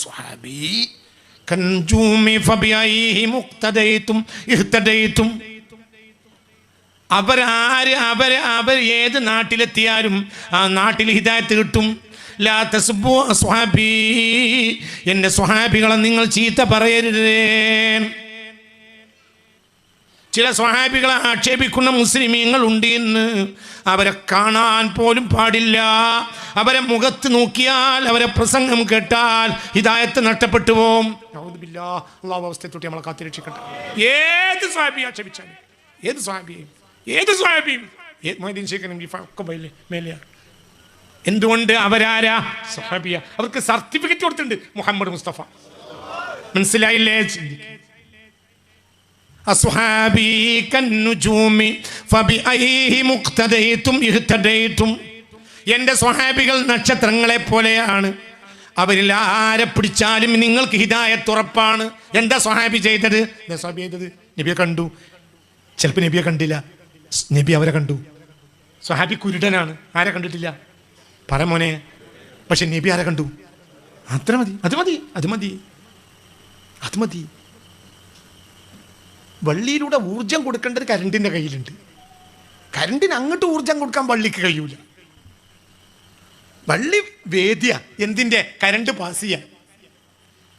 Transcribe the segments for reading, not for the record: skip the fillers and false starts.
സ്വഹാബി കൻജൂമി ഫബിഅയ്ഹി മുഖ്തദൈതും ഇഹ്തദൈതും. അവർ ഏത് നാട്ടിലെത്തിയാലും ആ നാട്ടിൽ ഹിദായത്ത് കിട്ടും. ലാ തസ്ബു അസ്ഹാബി, എൻ്റെ സ്വഹാബികളെ നിങ്ങൾ ചീത്ത പറയരുതേ. ചില സ്വഹാബികളെ ആക്ഷേപിക്കുന്ന മുസ്ലിമീങ്ങൾ ഉണ്ട് എന്ന്. അവരെ കാണാൻ പോലും പാടില്ല. അവരെ മുഖത്ത് നോക്കിയാൽ, അവരെ പ്രസംഗം കേട്ടാൽ ഹിദായത്ത് നഷ്ടപ്പെട്ടു പോവും. അള്ളാഹു അവസ്ഥയെ തൊട്ട് നമ്മളെ കാത്തിരക്ഷിക്കട്ടെ. ഏത് സ്വഹാബിയെ ആക്ഷേപിച്ചാലും, ഏത് സ്വഹാബിയും മേലെയാണ്. എന്തുകൊണ്ട്? അവരാരാ? സ്വഹാബിയ. അവർക്ക് സർട്ടിഫിക്കറ്റ് കൊടുത്തിട്ടുണ്ട് മുഹമ്മദ് മുസ്തഫ. മനസ്സിലായില്ലേ? അസ്ഹാബി കന്നുജൂമി ഫബിഅയ്ഹി മുഖ്തദൈതും ഇഹ്തദൈതും. എൻ്റെ സ്വഹാബികൾ നക്ഷത്രങ്ങളെ പോലെയാണ്. അവരിൽ ആരെ പിടിച്ചാലും നിങ്ങൾക്ക് ഹിദായത്ത് ഉറപ്പാണ്. എന്താ സ്വഹാബി ചെയ്തത്? നബിയെ കണ്ടു. ചിലപ്പോൾ നബിയെ കണ്ടില്ല, നബി അവരെ കണ്ടു. സ്വഹാബി കുരുടനാണ്, ആരെ കണ്ടിട്ടില്ല? പറമോനെ. പക്ഷെ നബി ആരെ കണ്ടു? അത്ര മതി, അത് മതി. വള്ളിയിലൂടെ ഊർജം കൊടുക്കേണ്ടത് കരണ്ടിൻ്റെ കയ്യിലുണ്ട്. കരണ്ടിന് അങ്ങോട്ട് ഊർജം കൊടുക്കാൻ വള്ളിക്ക് കഴിയൂല. വള്ളി വേദിയ, എന്തിൻ്റെ? കരണ്ട് പാസ് ചെയ്യാൻ.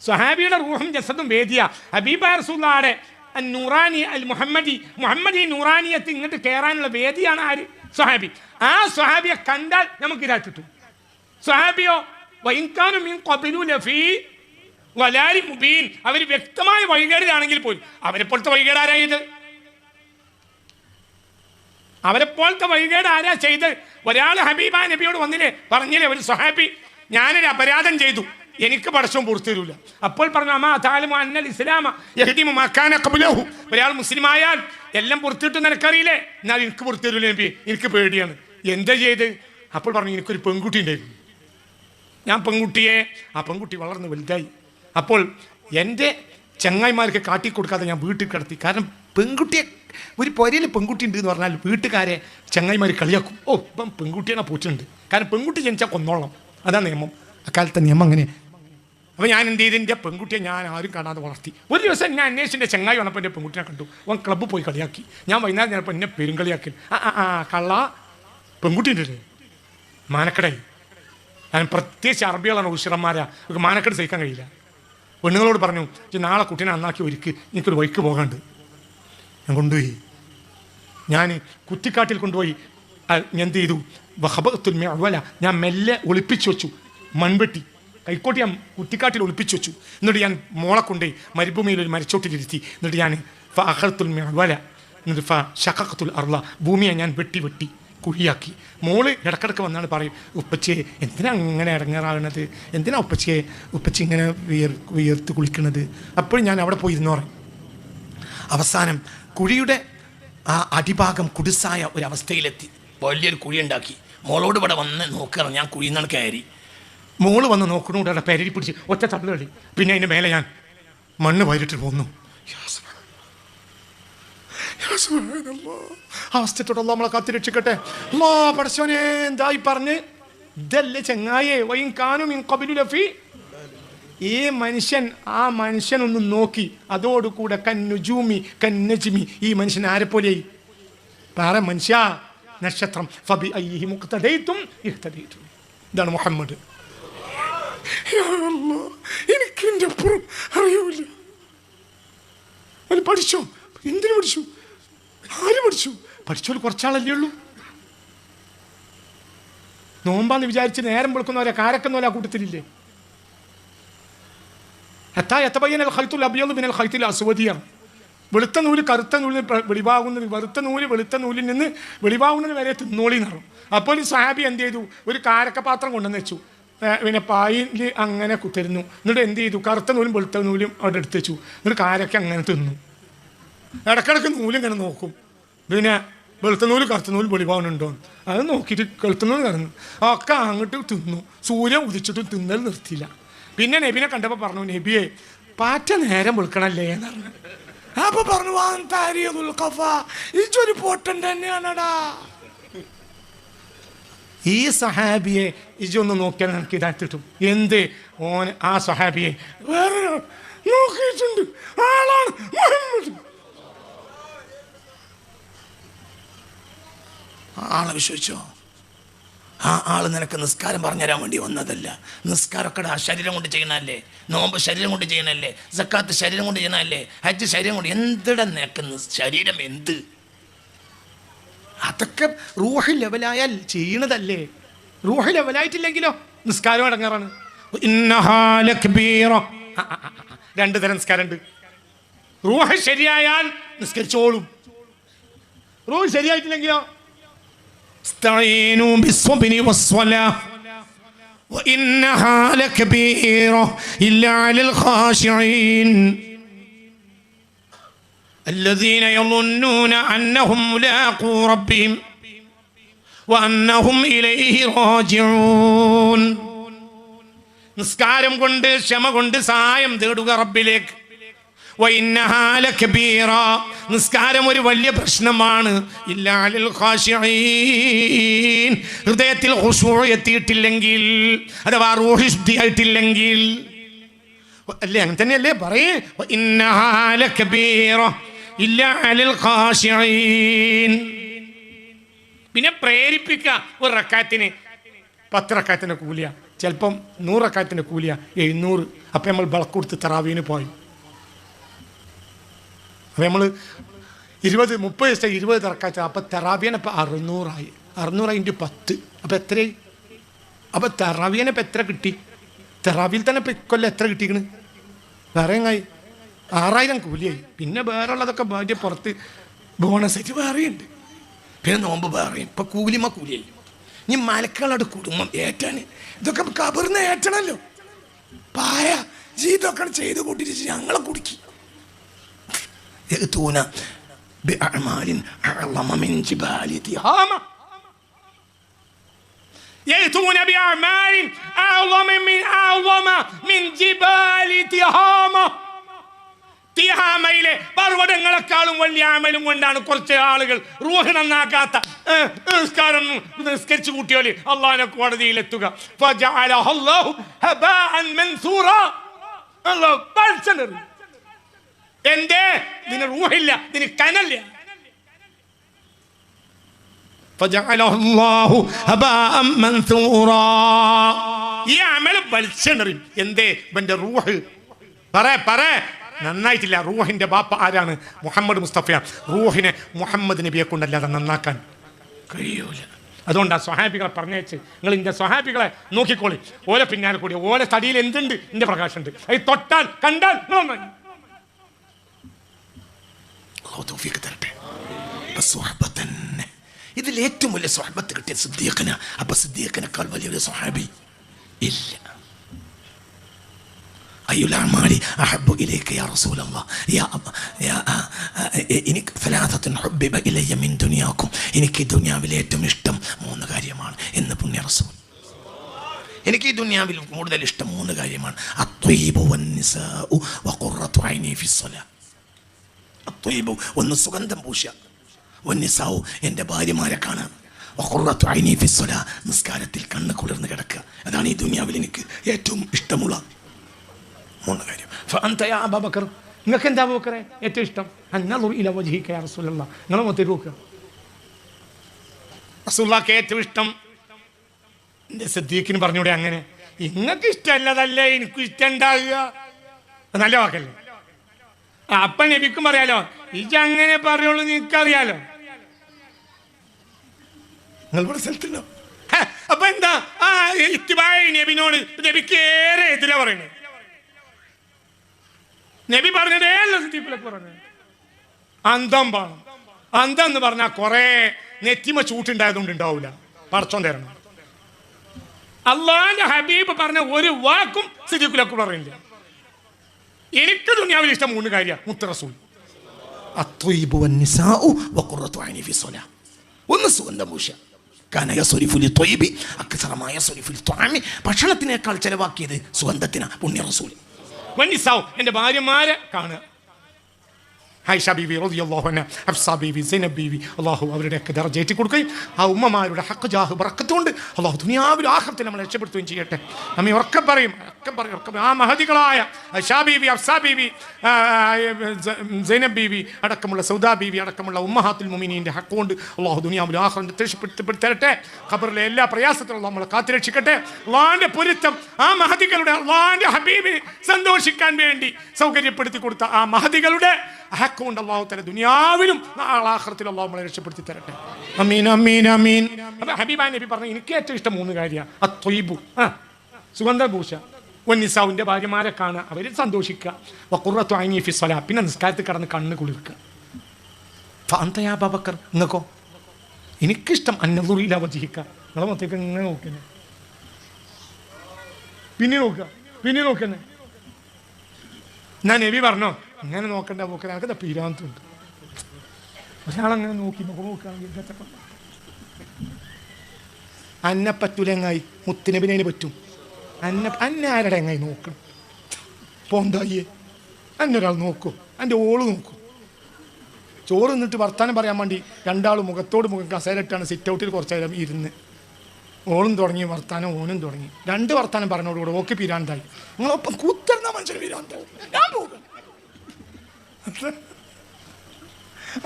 സ്വഹാബിയുടെ റൂഹും ജസദും വേദിയ. ഹബീബായ റസൂലുള്ളാഹിയുടെ നൂറാനി അൽ മുഹമ്മദി നൂറാനിയത്ത് ഇങ്ങോട്ട് കയറാനുള്ള വേദിയാണ് ആര്? സ്വഹാബി. ആ സ്വഹാബിയെ കണ്ടാൽ നമുക്ക് ഇതാ കിട്ടും. സ്വഹാബിയോ വഇൻകാനു മിൻ ഖബലു ലഫീ വലാലി മുബീൻ. അവർ വ്യക്തമായ വഴികേടിലാണെങ്കിൽ പോലും അവരെ പോലത്തെ വഴികേട് ആരാ ചെയ്ത്? അവരെ പോലത്തെ വഴികേട് ആരാ ചെയ്ത്? ഒരാൾ ഹബീബ നബിയോട് വന്നില്ലേ, പറഞ്ഞില്ലേ, ഒരു സ്വഹാബി ഞാനൊരു അപരാധം ചെയ്തു, എനിക്ക് പടച്ചോൻ പുറത്തു തരൂല. അപ്പോൾ പറഞ്ഞു അമാ താലിമു അന്നൽ ഇസ്ലാമ യഹ്ദിമു മാ കാന ഖബ്ലഹു. ഒരാൾ മുസ്ലിമായാൽ എല്ലാം പുറത്തിട്ട് നിനക്കറിയില്ലേ, എന്നാൽ എനിക്ക് പുറത്തു തരൂല നബി, എനിക്ക് പേടിയാണ്. എന്താ ചെയ്ത്? അപ്പോൾ പറഞ്ഞു എനിക്കൊരു പെൺകുട്ടി ഉണ്ടായിരുന്നു. ഞാൻ ആ പെൺകുട്ടി വളർന്ന് വലുതായി. അപ്പോൾ എൻ്റെ ചങ്ങായിമാർക്ക് കാട്ടിക്കൊടുക്കാതെ ഞാൻ വീട്ടിൽ കിടത്തി. കാരണം പെൺകുട്ടിയെ, ഒരു പൊരയിൽ പെൺകുട്ടി ഉണ്ട് എന്ന് പറഞ്ഞാൽ വീട്ടുകാരെ ചങ്ങായിമാർ കളിയാക്കും. ഓ ഇപ്പം പെൺകുട്ടിയാണ് പൂച്ചുണ്ട്. കാരണം പെൺകുട്ടി ജനിച്ചാൽ കൊന്നോളണം, അതാണ് നിയമം. അക്കാലത്തെ നിയമം അങ്ങനെ. അപ്പോൾ ഞാൻ എന്ത് ചെയ്ത്, എൻ്റെ പെൺകുട്ടിയെ ഞാൻ ആരും കാണാതെ വളർത്തി. ഒരു ദിവസം ഞാൻ അന്വേഷിച്ചിൻ്റെ ചങ്ങായി വന്നപ്പോൾ എൻ്റെ പെൺകുട്ടിയെ കണ്ടു. അവൻ ക്ലബ്ബ് പോയി കളിയാക്കി. ഞാൻ വൈകുന്നേരം ചിലപ്പോൾ എന്നെ പെരുങ്കളിയാക്കി. കള്ള പെൺകുട്ടി ഉണ്ട് മാനക്കടായി. ഞാൻ പ്രത്യേകിച്ച് അറബികളാണ്, ഉഷറന്മാരാ, അവർക്ക് മാനക്കെട് സഹിക്കാൻ കഴിയില്ല. പെണ്ണുങ്ങളോട് പറഞ്ഞു നാളെ കുട്ടീനെ നന്നാക്കി ഒരുക്ക്, എനിക്കൊരു വഴിക്ക് പോകാണ്ട്. ഞാൻ കൊണ്ടുപോയി. ഞാൻ കുറ്റിക്കാട്ടിൽ കൊണ്ടുപോയി. എന്ത് ചെയ്തു? വഹബത്തുൽ മിഅ്വല, ഞാൻ മെല്ലെ ഒളിപ്പിച്ചു വെച്ചു. മൺവെട്ടി കൈക്കോട്ടി ഞാൻ കുറ്റിക്കാട്ടിൽ ഒളിപ്പിച്ചു വെച്ചു. എന്നിട്ട് ഞാൻ മോളെ കൊണ്ടുപോയി മരുഭൂമിയിൽ ഒരു മരച്ചോട്ടിലിരുത്തി. എന്നിട്ട് ഞാൻ ഫഅഖർത്തുൽ മിഅ്വല, എന്നിട്ട് ഫശഖഖത്തുൽ അർള, ഭൂമിയെ ഞാൻ വെട്ടി കുഴിയാക്കി. മോള് ഇടക്കിടക്ക് വന്നാണ് പറയും, ഉപ്പച്ചിയെ എന്തിനാ അങ്ങനെ ഇടങ്ങേറാകുന്നത്, എന്തിനാ ഉപ്പച്ചി ഇങ്ങനെ വിയർത്ത് കുളിക്കുന്നത്. അപ്പോഴും ഞാൻ അവിടെ പോയി ഇരുന്ന് പറയും. അവസാനം കുഴിയുടെ ആ അടിഭാഗം കുടിസായ ഒരവസ്ഥയിലെത്തി. വലിയൊരു കുഴി ഉണ്ടാക്കി. മോളോട് ഇവിടെ വന്ന് നോക്കണം. ഞാൻ കുഴിയിൽ നിന്നാണ് കയറി. മോള് വന്ന് നോക്കണോണ്ട് അവിടെ പെരടി പിടിച്ച് ഒറ്റ തള്ളുകളി. പിന്നെ അതിൻ്റെ മേലെ ഞാൻ മണ്ണ് വരിട്ട് പോന്നു. അവസ്ഥത്തോടെ നമ്മളെ കാത്തിരക്ഷിക്കട്ടെ. പടച്ചോനെ എന്തായി പറഞ്ഞ് ഇതല്ലേ ചെങ്ങായേ വൈകാനും ലഫീ. ഈ ആ മനുഷ്യനൊന്ന് നോക്കി, അതോടുകൂടെ കന്നുജൂമി കന്നജ്മി, ഈ മനുഷ്യൻ ആരെപ്പോലെയായി? പറ മനുഷ്യ, നക്ഷത്രം. ഫബിഅയ്ഹി മുഖ്തദൈതും ഇഹ്തദൈതും. ഇതാണ് മുഹമ്മദ്. എനിക്ക് എൻ്റെ അപ്പുറം അറിയൂല. അത് പഠിച്ചോ? എന്തിനു പഠിച്ചു? ആര് പഠിച്ചു? പഠിച്ചോളൂ കുറച്ചാളല്ലേ ഉള്ളൂ. നോമ്പാന്ന് വിചാരിച്ച് നേരം വെളുക്കുന്നവരെ കാരക്കുന്നവരെ ആ കൂട്ടത്തിലില്ലേ? വെളുത്ത നൂല് കറുത്ത നൂലിന് വെളിവാകുന്നത്, വെളുത്ത നൂലിൽ നിന്ന് വെളിവാകുന്നത് വരെ തിന്നോളി നിറം. അപ്പോൾ ഈ സ്വഹാബി എന്ത് ചെയ്തു? ഒരു കാരക്കപാത്രം കൊണ്ടുവന്ന് വെച്ചു. പിന്നെ പായിൽ അങ്ങനെ തരുന്നു. എന്നിട്ട് എന്ത് ചെയ്തു? കറുത്ത നൂലും വെളുത്ത നൂലും അവിടെ എടുത്ത് വെച്ചു. എന്നിട്ട് കാരക്ക അങ്ങനെ തിന്നു. ഇടക്കിടക്ക് നൂലിങ്ങനെ നോക്കും. പിന്നെ വെളുത്ത നൂല് കറുത്ത നൂല് വെളിവാകുന്നുണ്ടോ അത് നോക്കിയിട്ട് കറുത്ത നൂല് കറന്നു ഒക്കെ അങ്ങോട്ട് തിന്നു. സൂര്യൻ ഉദിച്ചിട്ടും തിന്നൽ നിർത്തിയില്ല. പിന്നെ നബിനെ കണ്ടപ്പോൾ പറഞ്ഞു, നബിയെ പാറ്റ നേരം വെളുക്കണല്ലേ എന്ന് പറഞ്ഞു. അപ്പൊ പറഞ്ഞു, ഇതൊരു പൊട്ടൻ തന്നെയാണടാ. ഈ സഹാബിയെ ഇജൊന്ന് നോക്കിയാൽ നമുക്ക് ഇതാക്കിട്ടും. എന്ത് ഓൻ ആ സ്വഹാബിയെ വേറെ നോക്കിയിട്ടുണ്ട്, ആളാണ് മുഹമ്മദ്. ആളെ വിശ്വസിച്ചോ? ആ ആള് നിനക്ക് നിസ്കാരം പറഞ്ഞുതരാൻ വേണ്ടി വന്നതല്ല. നിസ്കാരമൊക്കെ ആ ശരീരം കൊണ്ട് ചെയ്യണല്ലേ, നോമ്പ് ശരീരം കൊണ്ട് ചെയ്യണല്ലേ, സക്കാത്ത് ശരീരം കൊണ്ട് ചെയ്യണല്ലേ, ഹജ്ജ് ശരീരം കൊണ്ട്. എന്തിടെ നിനക്ക് ശരീരം എന്ത്? അതൊക്കെ റൂഹ് ലെവലായാൽ ചെയ്യണതല്ലേ. റൂഹ് ലെവലായിട്ടില്ലെങ്കിലോ നിസ്കാരം അടങ്ങാറാണ്. രണ്ട് തരം നിസ്കാരമുണ്ട്. റൂഹ് ശരിയായാൽ നിസ്കരിച്ചോളും, റൂഹ് ശരിയായിട്ടില്ലെങ്കിലോ استعينوا بالصبر والصلاة وإنها لكبيرة إلا على الخاشعين الذين يظنون أنهم ملاقو ربهم وأنهم إليه راجعون. നിസ്കാരം കൊണ്ട് ക്ഷമ കൊണ്ട് സഹായം തേടുക റബ്ബിലേക്ക്. വഇന്നഹാ ലകബീറ, നിസ്കാരം ഒരു വലിയ പ്രശ്നമാണ്. ഇല്ലാ അലൽ ഖാശിഈൻ, ഹൃദയത്തിൽ ഖുശൂഅ് എത്തിയിട്ടില്ലെങ്കിൽ, അഥവാ റൂഹ് ശുദ്ധിയായിട്ടില്ലെങ്കിൽ. അല്ലേ അങ്ങനെ തന്നെയല്ലേ പറയേ? വഇന്നഹാ ലകബീറ ഇല്ലാ അലൽ ഖാശിഈൻ. പിന്നെ പ്രേരിപ്പിക്കുക. ഒരു റക്കാത്തിന് 10 റക്കാത്തിൻ്റെ കൂലിയ, ചിലപ്പം 100 റക്കാത്തിൻ്റെ കൂലിയ 700. അപ്പം നമ്മൾ ബൾക്ക് കൊടുത്ത് തറാവീന് പോയി. അപ്പം നമ്മൾ 20 30 20 തറക്കാച്ച. അപ്പം തെറാവിയനെ ഇപ്പം 600 × 10 അപ്പം എത്രയായി? അപ്പം തെറാവിയനെ ഇപ്പം എത്ര കിട്ടി? തെറാവിയിൽ തന്നെ ഇപ്പം ഇക്കൊല്ലം എത്ര കിട്ടിക്കണ്? വേറെ എങ്ങായി 6000 കൂലിയായി. പിന്നെ വേറെ ഉള്ളതൊക്കെ ഭാര്യ പുറത്ത് ബോണസായിട്ട് വേറെയുണ്ട്. പിന്നെ നോമ്പ് വേറെയും. ഇപ്പം കൂലിയായി. ഇനി മലക്കളുടെ കുടുംബം ഏറ്റാൻ ഇതൊക്കെ കബറിന്ന് ഏറ്റണല്ലോ. പായ ജീവിതമൊക്കെ ചെയ്ത് കൂട്ടിട്ട് ഞങ്ങളെ കുടുക്കി. يأتون بأعمال أعظم من جبال تهامة. يأتون بأعمال أعظم من جبال تهامة. തിഹാമയിലെ പർവ്വതങ്ങളെക്കാളും വലിയ അമലും കൊണ്ടാണ് കുറച്ച് ആളുകൾ റൂഹ് നന്നാക്കാത്ത നിസ്കാരം നിസ്കരിച്ചു കൂട്ടിയോല് അള്ളാഹിനെ കോടതിയിലെത്തുക. എന്തേ? ഇതിന് റൂഹില്ല, ഇതിന് കനല്ല. ഈ അമൽ വലിച്ചെറിയും. എന്തേ? ഇവന്റെ റൂഹ് പറ നന്നായിട്ടില്ല. റൂഹിന്റെ ബാപ്പ ആരാണ്? മുഹമ്മദ് മുസ്തഫയാണ്. റൂഹിനെ മുഹമ്മദ് നബിയെ കൊണ്ടല്ലാതെ നന്നാക്കാൻ കഴിയൂല. അതുകൊണ്ടാണ് സ്വഹാബികളെ പറഞ്ഞേച്ച് നിങ്ങൾ ഇന്റെ സ്വഹാബികളെ നോക്കിക്കോളി. ഓലെ പിന്നാലെ കൂടി ഓലെ തടിയിൽ എന്തുണ്ട്? ഇന്റെ പ്രകാശമുണ്ട്. അത് തൊട്ടാൽ കണ്ടാൽ തരട്ടെ. ഇതിൽ ഏറ്റവും വലിയ സ്വഹബത്ത് കിട്ടിയ സിദ്ദീഖിന. അപ്പൊ സിദ്ദീഖിനേക്കാൾ വലിയൊരു സ്വഹാബി ഇല്ല. അയ്യുൽ അഹബ്ബു ഇലൈക യാ റസൂലല്ലാഹ് എനിക്ക് സലാസത്തുൻ ഹുബ്ബിബ ഇലയ്യ മിൻ ദുനിയാക്കും, എനിക്ക് ഈ ദുനിയാവിലെ ഏറ്റവും ഇഷ്ടം 3 കാര്യമാണ് എന്ന് പുണ്യ റസൂൽ. എനിക്ക് ഈ ദുനിയാവിൽ കൂടുതൽ ഇഷ്ടം 3 കാര്യമാണ്. അത്വയ്യിബു വന്നിസാഉ വഖുറത്തു ഐനി ഫിസ്സലാ. അത്വയ്യിബു, ഒന്ന് സുഗന്ധം പൂശ. വന്നിസാഉ, എൻ്റെ ഭാര്യമാരെ കാണാൻ. വഖുറത്തു ഐനി ഫിസ്സലാ, നിസ്കാരത്തിൽ കണ്ണ് കുളിർന്ന് കിടക്കുക. അതാണ് ഈ ദുനിയാവിൽ എനിക്ക് ഏറ്റവും ഇഷ്ടമുള്ള 3 കാര്യം. ഫഅൻത യാ അബൂബക്കർ, നിങ്ങൾക്ക് എന്താ അബൂബക്കറെ ഏറ്റവും ഇഷ്ടം? അന്നദുറു ഇലാ വജ്ഹിക യാ റസൂലല്ലാഹ്, നിങ്ങൾ മുഖത്തേക്ക് നോക്കുക. റസൂലുള്ളാഹിക്ക് ഏറ്റവും ഇഷ്ടം. എൻ്റെ സിദ്ദീഖിന് പറഞ്ഞൂടെ അങ്ങനെ? നിങ്ങൾക്ക് ഇഷ്ടമല്ലതല്ലേ എനിക്കും ഇഷ്ടം ഉണ്ടാകുക. നല്ല വാക്കല്ലേ? അപ്പം നബിക്കും പറയാലോ, ഇജങ്ങനെ പറയുള്ളൂ, നിനക്കറിയാലോ. നിങ്ങൾ ഇവിടെ സ്ഥലത്തുണ്ടോ? അപ്പൊ എന്താ ഇത്തിബായി നബിനോട് നബിക്ക് ഏറെ എതിരാ പറയുന്നത്? നബി പറഞ്ഞതേ അല്ല സിദ്ദീഖിലേക്ക് പറഞ്ഞത്. അന്തം വേണം. അന്തം എന്ന് പറഞ്ഞാൽ കുറെ നെറ്റിമ ചൂട്ടുണ്ടായതുകൊണ്ട് ഉണ്ടാവില്ല. പടച്ചോൻ തരണം. അള്ളാന്റെ ഹബീബ് പറഞ്ഞ ഒരു വാക്കും സിദ്ദീഖിലേക്ക് പറയില്ല. എനിക്ക് ദുനിയാവിൽ ഇഷ്ടം 3 കാര്യം. മുത്ത് റസൂൽ. അത്വയ്യിബു വന്നിസാഉ വഖുറത്തു ഐനി ഫിസ്സലാ. ഒന്ന് സുഗന്ധം പൂശ. കാന യസ്രിഫു ലിത്വയ്യിബി അക്സറ മാ യസ്രിഫു ലിത്വഅമി. ഭക്ഷണത്തിനേക്കാൾ ചെലവാക്കിയത് സുഗന്ധത്തിനാ പുണ്യ റസൂൽ. വന്നിസാഉ, എൻ്റെ ഭാര്യമാരെ കാണുക. ആയിഷ ബീവി റളിയല്ലാഹു അൻഹ, ഹഫ്സ ബീവി, സൈനബ് ബീവി, അള്ളാഹു അവരുടെയൊക്കെ ദർജ ഏറ്റി കൊടുക്കുകയും ആ ഉമ്മമാരുടെ ഹക്ക് ജാഹ് ബറക്കത്തുകൊണ്ട് അള്ളാഹു ദുനിയാവിലും ആഖിറത്തിൽ നമ്മളെ രക്ഷപ്പെടുത്തുകയും ചെയ്യട്ടെ. നമ്മി ഉറക്കെ പറയും ആ മഹദികളായ ആയിഷ ബീവി, ഹഫ്സ ബീവി, സൈനബ് ബീവി അടക്കമുള്ള സൗദാ ബീവി അടക്കമുള്ള ഉമ്മഹാത്തുൽ മുഅ്മിനീൻ്റെ ഹക്ക് കൊണ്ട് അള്ളാഹു ദുനിയാവിലും ആഖിറത്തിൽ രക്ഷപ്പെടുത്തട്ടെ. ഖബറിലെ എല്ലാ പ്രയാസത്തിലും നമ്മളെ കാത്തുരക്ഷിക്കട്ടെ. അള്ളാഹിൻ്റെ പൊരുത്തം ആ മഹദികളുടെ, അള്ളാഹിൻ്റെ ഹബീബിന് സന്തോഷിക്കാൻ വേണ്ടി സൗകര്യപ്പെടുത്തി കൊടുത്ത ആ മഹദികളുടെ ഹക്കുണ്ട് അല്ലാഹു തആല ദുനിയാവിലും നാളെ ആഖിറത്തിലും അല്ലാഹു നമ്മളെ രക്ഷപ്പെടുത്തി തരട്ടെ. ആമീൻ ആമീൻ ആമീൻ. അപ്പോൾ ഹബീബാൻ നബി പറഞ്ഞു എനിക്ക് ഏറ്റവും ഇഷ്ടം 3 കാര്യമാണ്. അത്വയ്ബു, സുഗന്ധഭൂഷ, വന്നിസാവിൻ്റെ ഭാര്യമാരെ കാണുക, അവർ സന്തോഷിക്കുക, വഖുറത്തു ഐനി ഫി സ്വലാ, പിന്നെ നിസ്കാരത്തിൽ കടന്ന് കണ്ണ് കുളിർക്കുക. ഫഅന്ത യാ അബൂബക്കർ, നിങ്ങൾക്കോ? എനിക്കിഷ്ടം അന്നദുറു ഇലാ വജ്ഹിക, നിങ്ങളെ മുഖത്തേക്ക് ഇങ്ങനെ നോക്കുന്നത്, പിന്നെ നോക്കുക, പിന്നെ നോക്കുന്നത്. ഞാൻ നബി പറഞ്ഞോ ഇങ്ങനെ നോക്കണ്ട നോക്കാൻ, എനിക്കത് പിരാന്തുണ്ട്. ഒരാളങ്ങനെ നോക്കി നോക്കുകയാണെങ്കിൽ അന്നെ പറ്റൂലെങ്ങായി, മുത്തുനബിനെ പറ്റും. അന്നെ ആരുടെ എങ്ങായി നോക്കണം? പോന്തായിയെ അന്നൊരാൾ നോക്കൂ, എൻ്റെ ഓള് നോക്കൂ. ചോറ് നിന്നിട്ട് വർത്താനം പറയാൻ വേണ്ടി 2 മുഖത്തോട് മുഖം കസേരട്ടാണ് സിറ്റ് ഔട്ടിൽ കുറച്ച് നേരം ഇരുന്ന്. ഓളും തുടങ്ങി വർത്താനം, ഓനും തുടങ്ങി. 2 വർത്താനം പറഞ്ഞോടുകൂടെ ഓക്ക് പിരാന്തായി. നിങ്ങളൊപ്പം കൂത്തരുന്ന മനുഷ്യന് പിരാന്താവും. ഞാൻ പോകും.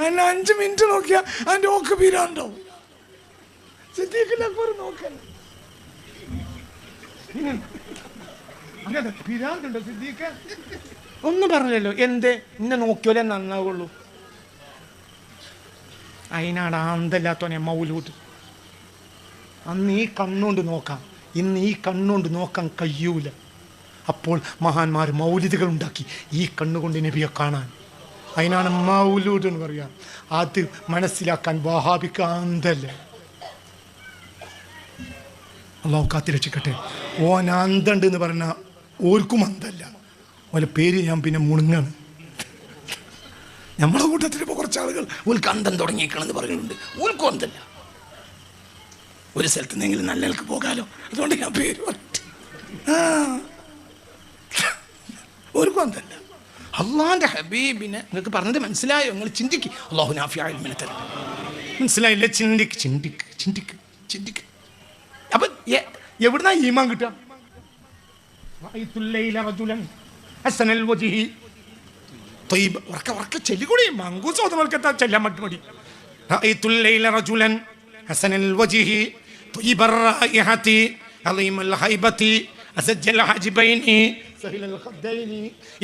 അന്നെ 5 മിനിറ്റ് നോക്കിയാൽ അതിൻ്റെ ഓക്ക് പിരാന്താവും. പിരാന്തുണ്ടോ സിദ്ദീഖ്? ഒന്നും പറഞ്ഞല്ലോ. എന്തേ ഇന്നെ നോക്കിയോലെ നന്നാവുള്ളൂ. അതിനാണ് ആന്തല്ലാത്തോനെ മൗലൂദ്. അന്ന് ഈ കണ്ണുകൊണ്ട് നോക്കാം, ഇന്ന് ഈ കണ്ണുകൊണ്ട് നോക്കാൻ കഴിയൂല. അപ്പോൾ മഹാന്മാർ മൗലിദുകൾ ഉണ്ടാക്കി ഈ കണ്ണുകൊണ്ട് നബിയെ കാണാൻ. അതിനാണ് മൗലൂദ് എന്ന് പറയുക. അത് മനസ്സിലാക്കാൻ വഹാബിക്ക് അന്തല്ല. അള്ളാഹു കാത്തിരക്ഷിക്കട്ടെ. ഓൻ അന്തണ്ട് എന്ന് പറഞ്ഞാൽ ഓർക്കും അന്തല്ല. ഓലെ പേര് ഞാൻ പിന്നെ മുണുങ്ങാണ്. നമ്മളെ കൂട്ടത്തിൽ ഇപ്പോൾ കുറച്ച് ആളുകൾ ഓൽക്ക് അന്തം തുടങ്ങിയിരിക്കണമെന്ന് പറയുന്നുണ്ട്. ഓൽക്കും അന്തല്ല. ഒരു സ്ഥലത്ത് നിന്നെങ്കിലും നല്ല നിലക്ക് പോകാലോ, അതുകൊണ്ട് ഞാൻ പേര് പറഞ്ഞു. ഓർക്കും അന്തല്ല. അള്ളാഹിൻ്റെ ഹബീബിനെ നിങ്ങൾക്ക് പറഞ്ഞത് മനസ്സിലായോ? നിങ്ങൾ ചിന്തിക്ക്. അള്ളാഹു നാഫിയായ ഇൽമിനെ തരാം. മനസ്സിലായില്ലേ? ചിന്തിക്ക് ചിന്തിക്ക് ചിന്തിക്ക് ചിന്തിക്ക്. അപ്പം എവിടുന്നാ ഈമാൻ കിട്ടുക? ചെല്ലിക്കൂടി മങ്കൂസോദമൽക്കെത്താ ചെല്ലാൻ മട്ടുമടി. أسج الحاجبين سهل الخدين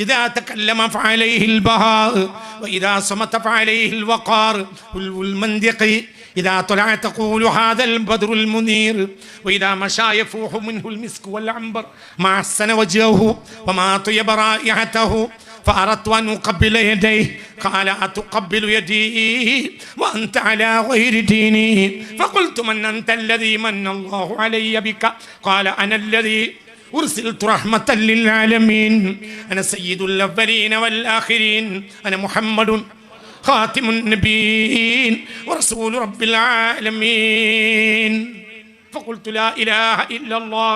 إذا تكلم فعليه البهاء وإذا صمت فعليه الوقار والمندق إذا طلع تقول هذا البدر المنير وإذا مشى يفوح منه المسك والعنبر ما أحسن وجهه وما طيب رائحته فأردت أن أقبل يديه قال أتقبل يدي وأنت على غير ديني فقلت من أنت الذي من الله علي بك قال أنا الذي أرسلت رحمة للعالمين أنا سيد الأولين والآخرين أنا محمد خاتم النبيين ورسول رب العالمين فقلت لا إله إلا الله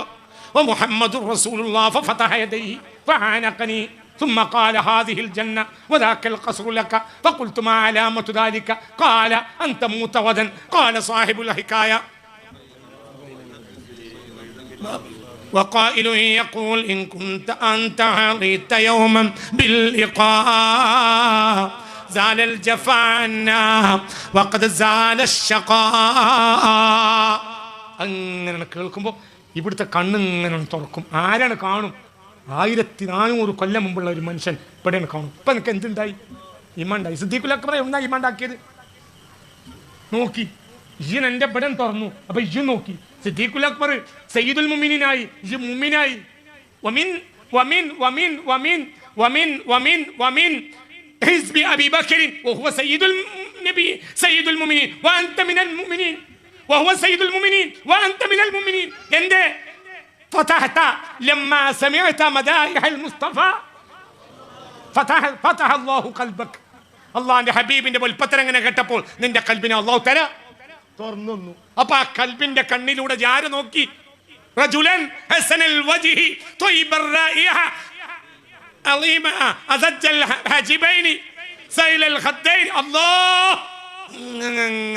ومحمد رسول الله ففتح يديه فعانقني ثم قال هذه الجنة وذاك القصر لك فقلت ما علامة ذلك قال أنت متودا قال صاحب الحكاية وقائل يقول إن كنت أنت حظيت يوما باللقاء زال الجفا عنا وقد زال الشقاء. അങ്ങനെ കേൾക്കുമ്പോൾ ഇവിടുത്തെ കണ്ണിങ്ങനെ തുറക്കും. ആരാണ് കാണും? 1400 കൊല്ലം മുമ്പുള്ള ഒരു മനുഷ്യൻ ഇവിടെയാണ് കാണും. ഇപ്പം എനിക്ക് എന്തുണ്ടായി? ഇമാണ്ടായി. സിദ്ദീഖുൽ അക്ബർ എന്താ ഇമാണ്ടാക്കിയത്? നോക്കി ഇയ്യൻ എൻ്റെ ബടൻ തുറന്നു. അപ്പം ഇയ്യു നോക്കി. സിദ്ദീഖുൽ അക്ബർ സയ്യിദുൽ മുഅ്മിനീനായി, ഇയ്യു മുഅ്മിനായി. വമിൻ വമിൻ വമിൻ വമിൻ വമിൻ വമിൻ വമിൻ ഹിസ്ബി അബീ ബക്കർ വഹുവ സയ്യിദുൽ നബി സയ്യിദുൽ മുഅ്മിനീൻ വഅൻത മിനൽ മുഅ്മിനീൻ വഹുവ സയ്യിദുൽ മുഅ്മിനീൻ വഅൻത മിനൽ മുഅ്മിനീൻ. എൻ്റെ فتحت لما سمعت مدائح المصطفى فتح الله قلبك. അള്ളാഹിന്റെ ഹബീബിന്റെ പൊൽപ്പത്തരം എങ്ങനെ കേട്ടപ്പോൾ നിന്റെ കൽബിനെ അള്ളാഹു തആല തുറന്നു. അപ്പൊ ആ കൽബിന്റെ കണ്ണിലൂടെ ആര് നോക്കി? റജുലൻ ഹസനൽ വജ്ഹി ത്വയ്യിബർ റായിഹ അളീമ അസജ്ജൽ ഹജിബൈനി സൈലൽ ഖദ്ദൈൻ അല്ലാഹ്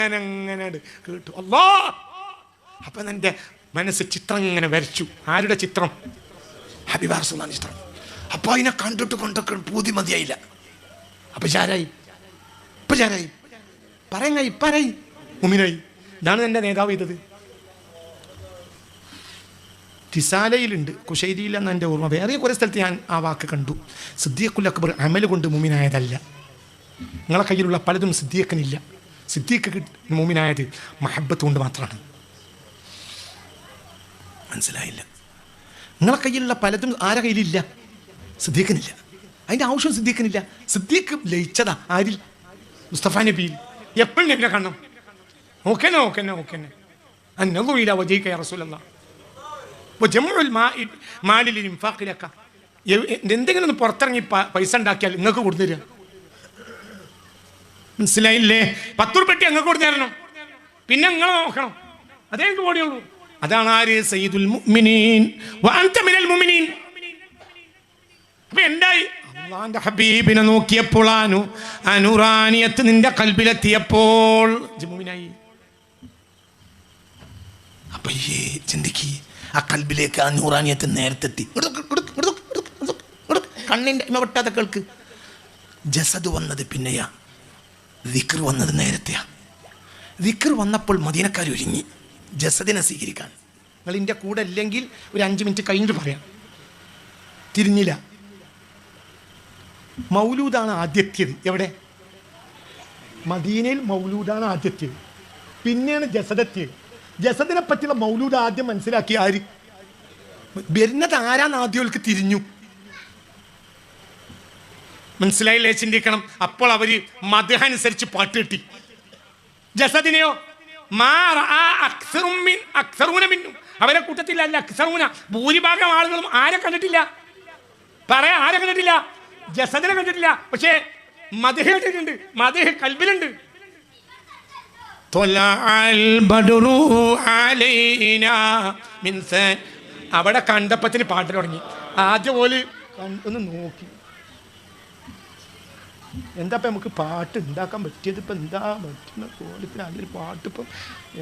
അങ്ങനെ കേട്ടു അല്ലാഹ്. അപ്പൊ എൻ്റെ മനസ്സ് ചിത്രം ഇങ്ങനെ വരച്ചു. ആരുടെ ചിത്രം? ഹബീബ റസൂലുള്ളാഹിന്റെ ചിത്രം. അപ്പൊ അതിനെ കണ്ടിട്ട് കൊണ്ടൊക്കെ പൂതി മതിയായില്ല. അപ്പൊ ചാരായി പറയങ്ങായി മുഅ്മിനായി. ഇതാണ് എൻ്റെ നേതാവ് ചെയ്തത്. റിസാലയിലുണ്ട്, കുശൈരിയിലെന്ന് എൻ്റെ ഓർമ്മ. വേറെ കുറേ സ്ഥലത്ത് ഞാൻ ആ വാക്ക് കണ്ടു. സിദ്ദീഖുൽ അക്ബർ അമൽ കൊണ്ട് മുഅ്മിനായതല്ല. നിങ്ങളെ കയ്യിലുള്ള പലതും സിദ്ദീഖിനില്ല. സിദ്ദീഖ് മുഅ്മിനായത് മഹബ്ബത്ത് കൊണ്ട് മാത്രമാണ്. മനസ്സിലായില്ല? നിങ്ങളെ കയ്യിലുള്ള പലതും ആരുടെ കയ്യിലില്ല? സിദ്ദീഖിനില്ല. അതിൻ്റെ ആവശ്യം സിദ്ദീഖിനില്ല. സിദ്ദീഖ് ലയിച്ചതാ ആരിൽ? മുസ്തഫ നബിയിൽ. എപ്പോഴും നബിനെ കാണണം. ഓക്കെന്നെ അന്നദുഇല വജഹിക യാ റസൂലല്ലാഹ് വജമുൽ മാലിൽ ഇൻഫാഖി ലക. എന്തെങ്കിലും ഒന്ന് പുറത്തിറങ്ങി പൈസ ഉണ്ടാക്കിയാൽ നിങ്ങൾക്ക് കൊടുത്തു തരിക. മനസ്സിലായില്ലേ? 10 ഉറുപ്പിക അങ്ങ് കൊടുത്തു തരണം. പിന്നെ നിങ്ങൾ നോക്കണം. അതേ എനിക്ക് ഓടിയുള്ളൂ. അതാണ് ആര്? സയ്യിദുൽ മുഅ്മിനീൻ വ അൻത മിനൽ മുഅ്മിനീൻ. അപ്പൊ എന്തായി? അല്ലാഹുവിന്റെ ഹബീബിനെ നോക്കിയപ്പോൾ അനുറാനിയത്ത് നിന്റെ കൽബിലെത്തിയപ്പോൾ മുഅ്മിനായി. അപ്പൊ ഈ ചിന്തിക്ക്, ആ കൽബിലേക്ക് ആ നൂറാനിയത്ത് നേരത്തെത്തി. കണ്ണിൻ്റെ വെട്ടാതെ കേൾക്ക്. ജസദ് വന്നത് പിന്നെയാ, ദിക്ർ വന്നത് നേരത്തെയാ. ദിക്ർ വന്നപ്പോൾ മദീനക്കാർ ഒരുങ്ങി ജസദിനെ സ്വീകരിക്കാൻ. നിങ്ങൾ ഇതിൻ്റെ കൂടെ അല്ലെങ്കിൽ ഒരു 5 മിനിറ്റ് കഴിഞ്ഞിട്ട് പറയാം. തിരിഞ്ഞില്ല. മൗലൂദാണ് ആദ്യത്തേത്. എവിടെ? മദീനയിൽ മൗലൂദാണ് ആദ്യത്തേത്. പിന്നെയാണ് ജസദെത്തിയത്. ജസദിനെ പറ്റിയുള്ള മൗലൂദ് ആദ്യം മനസ്സിലാക്കി ആര്? വരുന്നത് ആരാന്ന് ആദ്യമൊക്കെ തിരിഞ്ഞു. മനസ്സിലായില്ലേ? ചിന്തിക്കണം. അപ്പോൾ അവര് മദ്ഹ് അനുസരിച്ച് പാട്ട് കിട്ടി. ജസദിനെയോ അവരെ കൂട്ടത്തിലല്ല. അക്സറൂന ഭൂരിഭാഗം ആളുകളും ആരെ കണ്ടിട്ടില്ല? ആരെ കണ്ടിട്ടില്ല? ജസദിനെ കണ്ടിട്ടില്ല. പക്ഷേ മദ്ഹ് കണ്ടിട്ടുണ്ട്. മദ്ഹ് കൽബിലുണ്ട്. അവിടെ കണ്ടപ്പത്തിന് പാട്ട് തുടങ്ങി. ആദ്യം പോലെ ഒന്ന് നോക്കി, എന്താ ഇപ്പം നമുക്ക് പാട്ട് ഉണ്ടാക്കാൻ പറ്റിയത്? ഇപ്പം എന്താ പറ്റുന്ന കോലത്തിന് നല്ലൊരു പാട്ട്. ഇപ്പം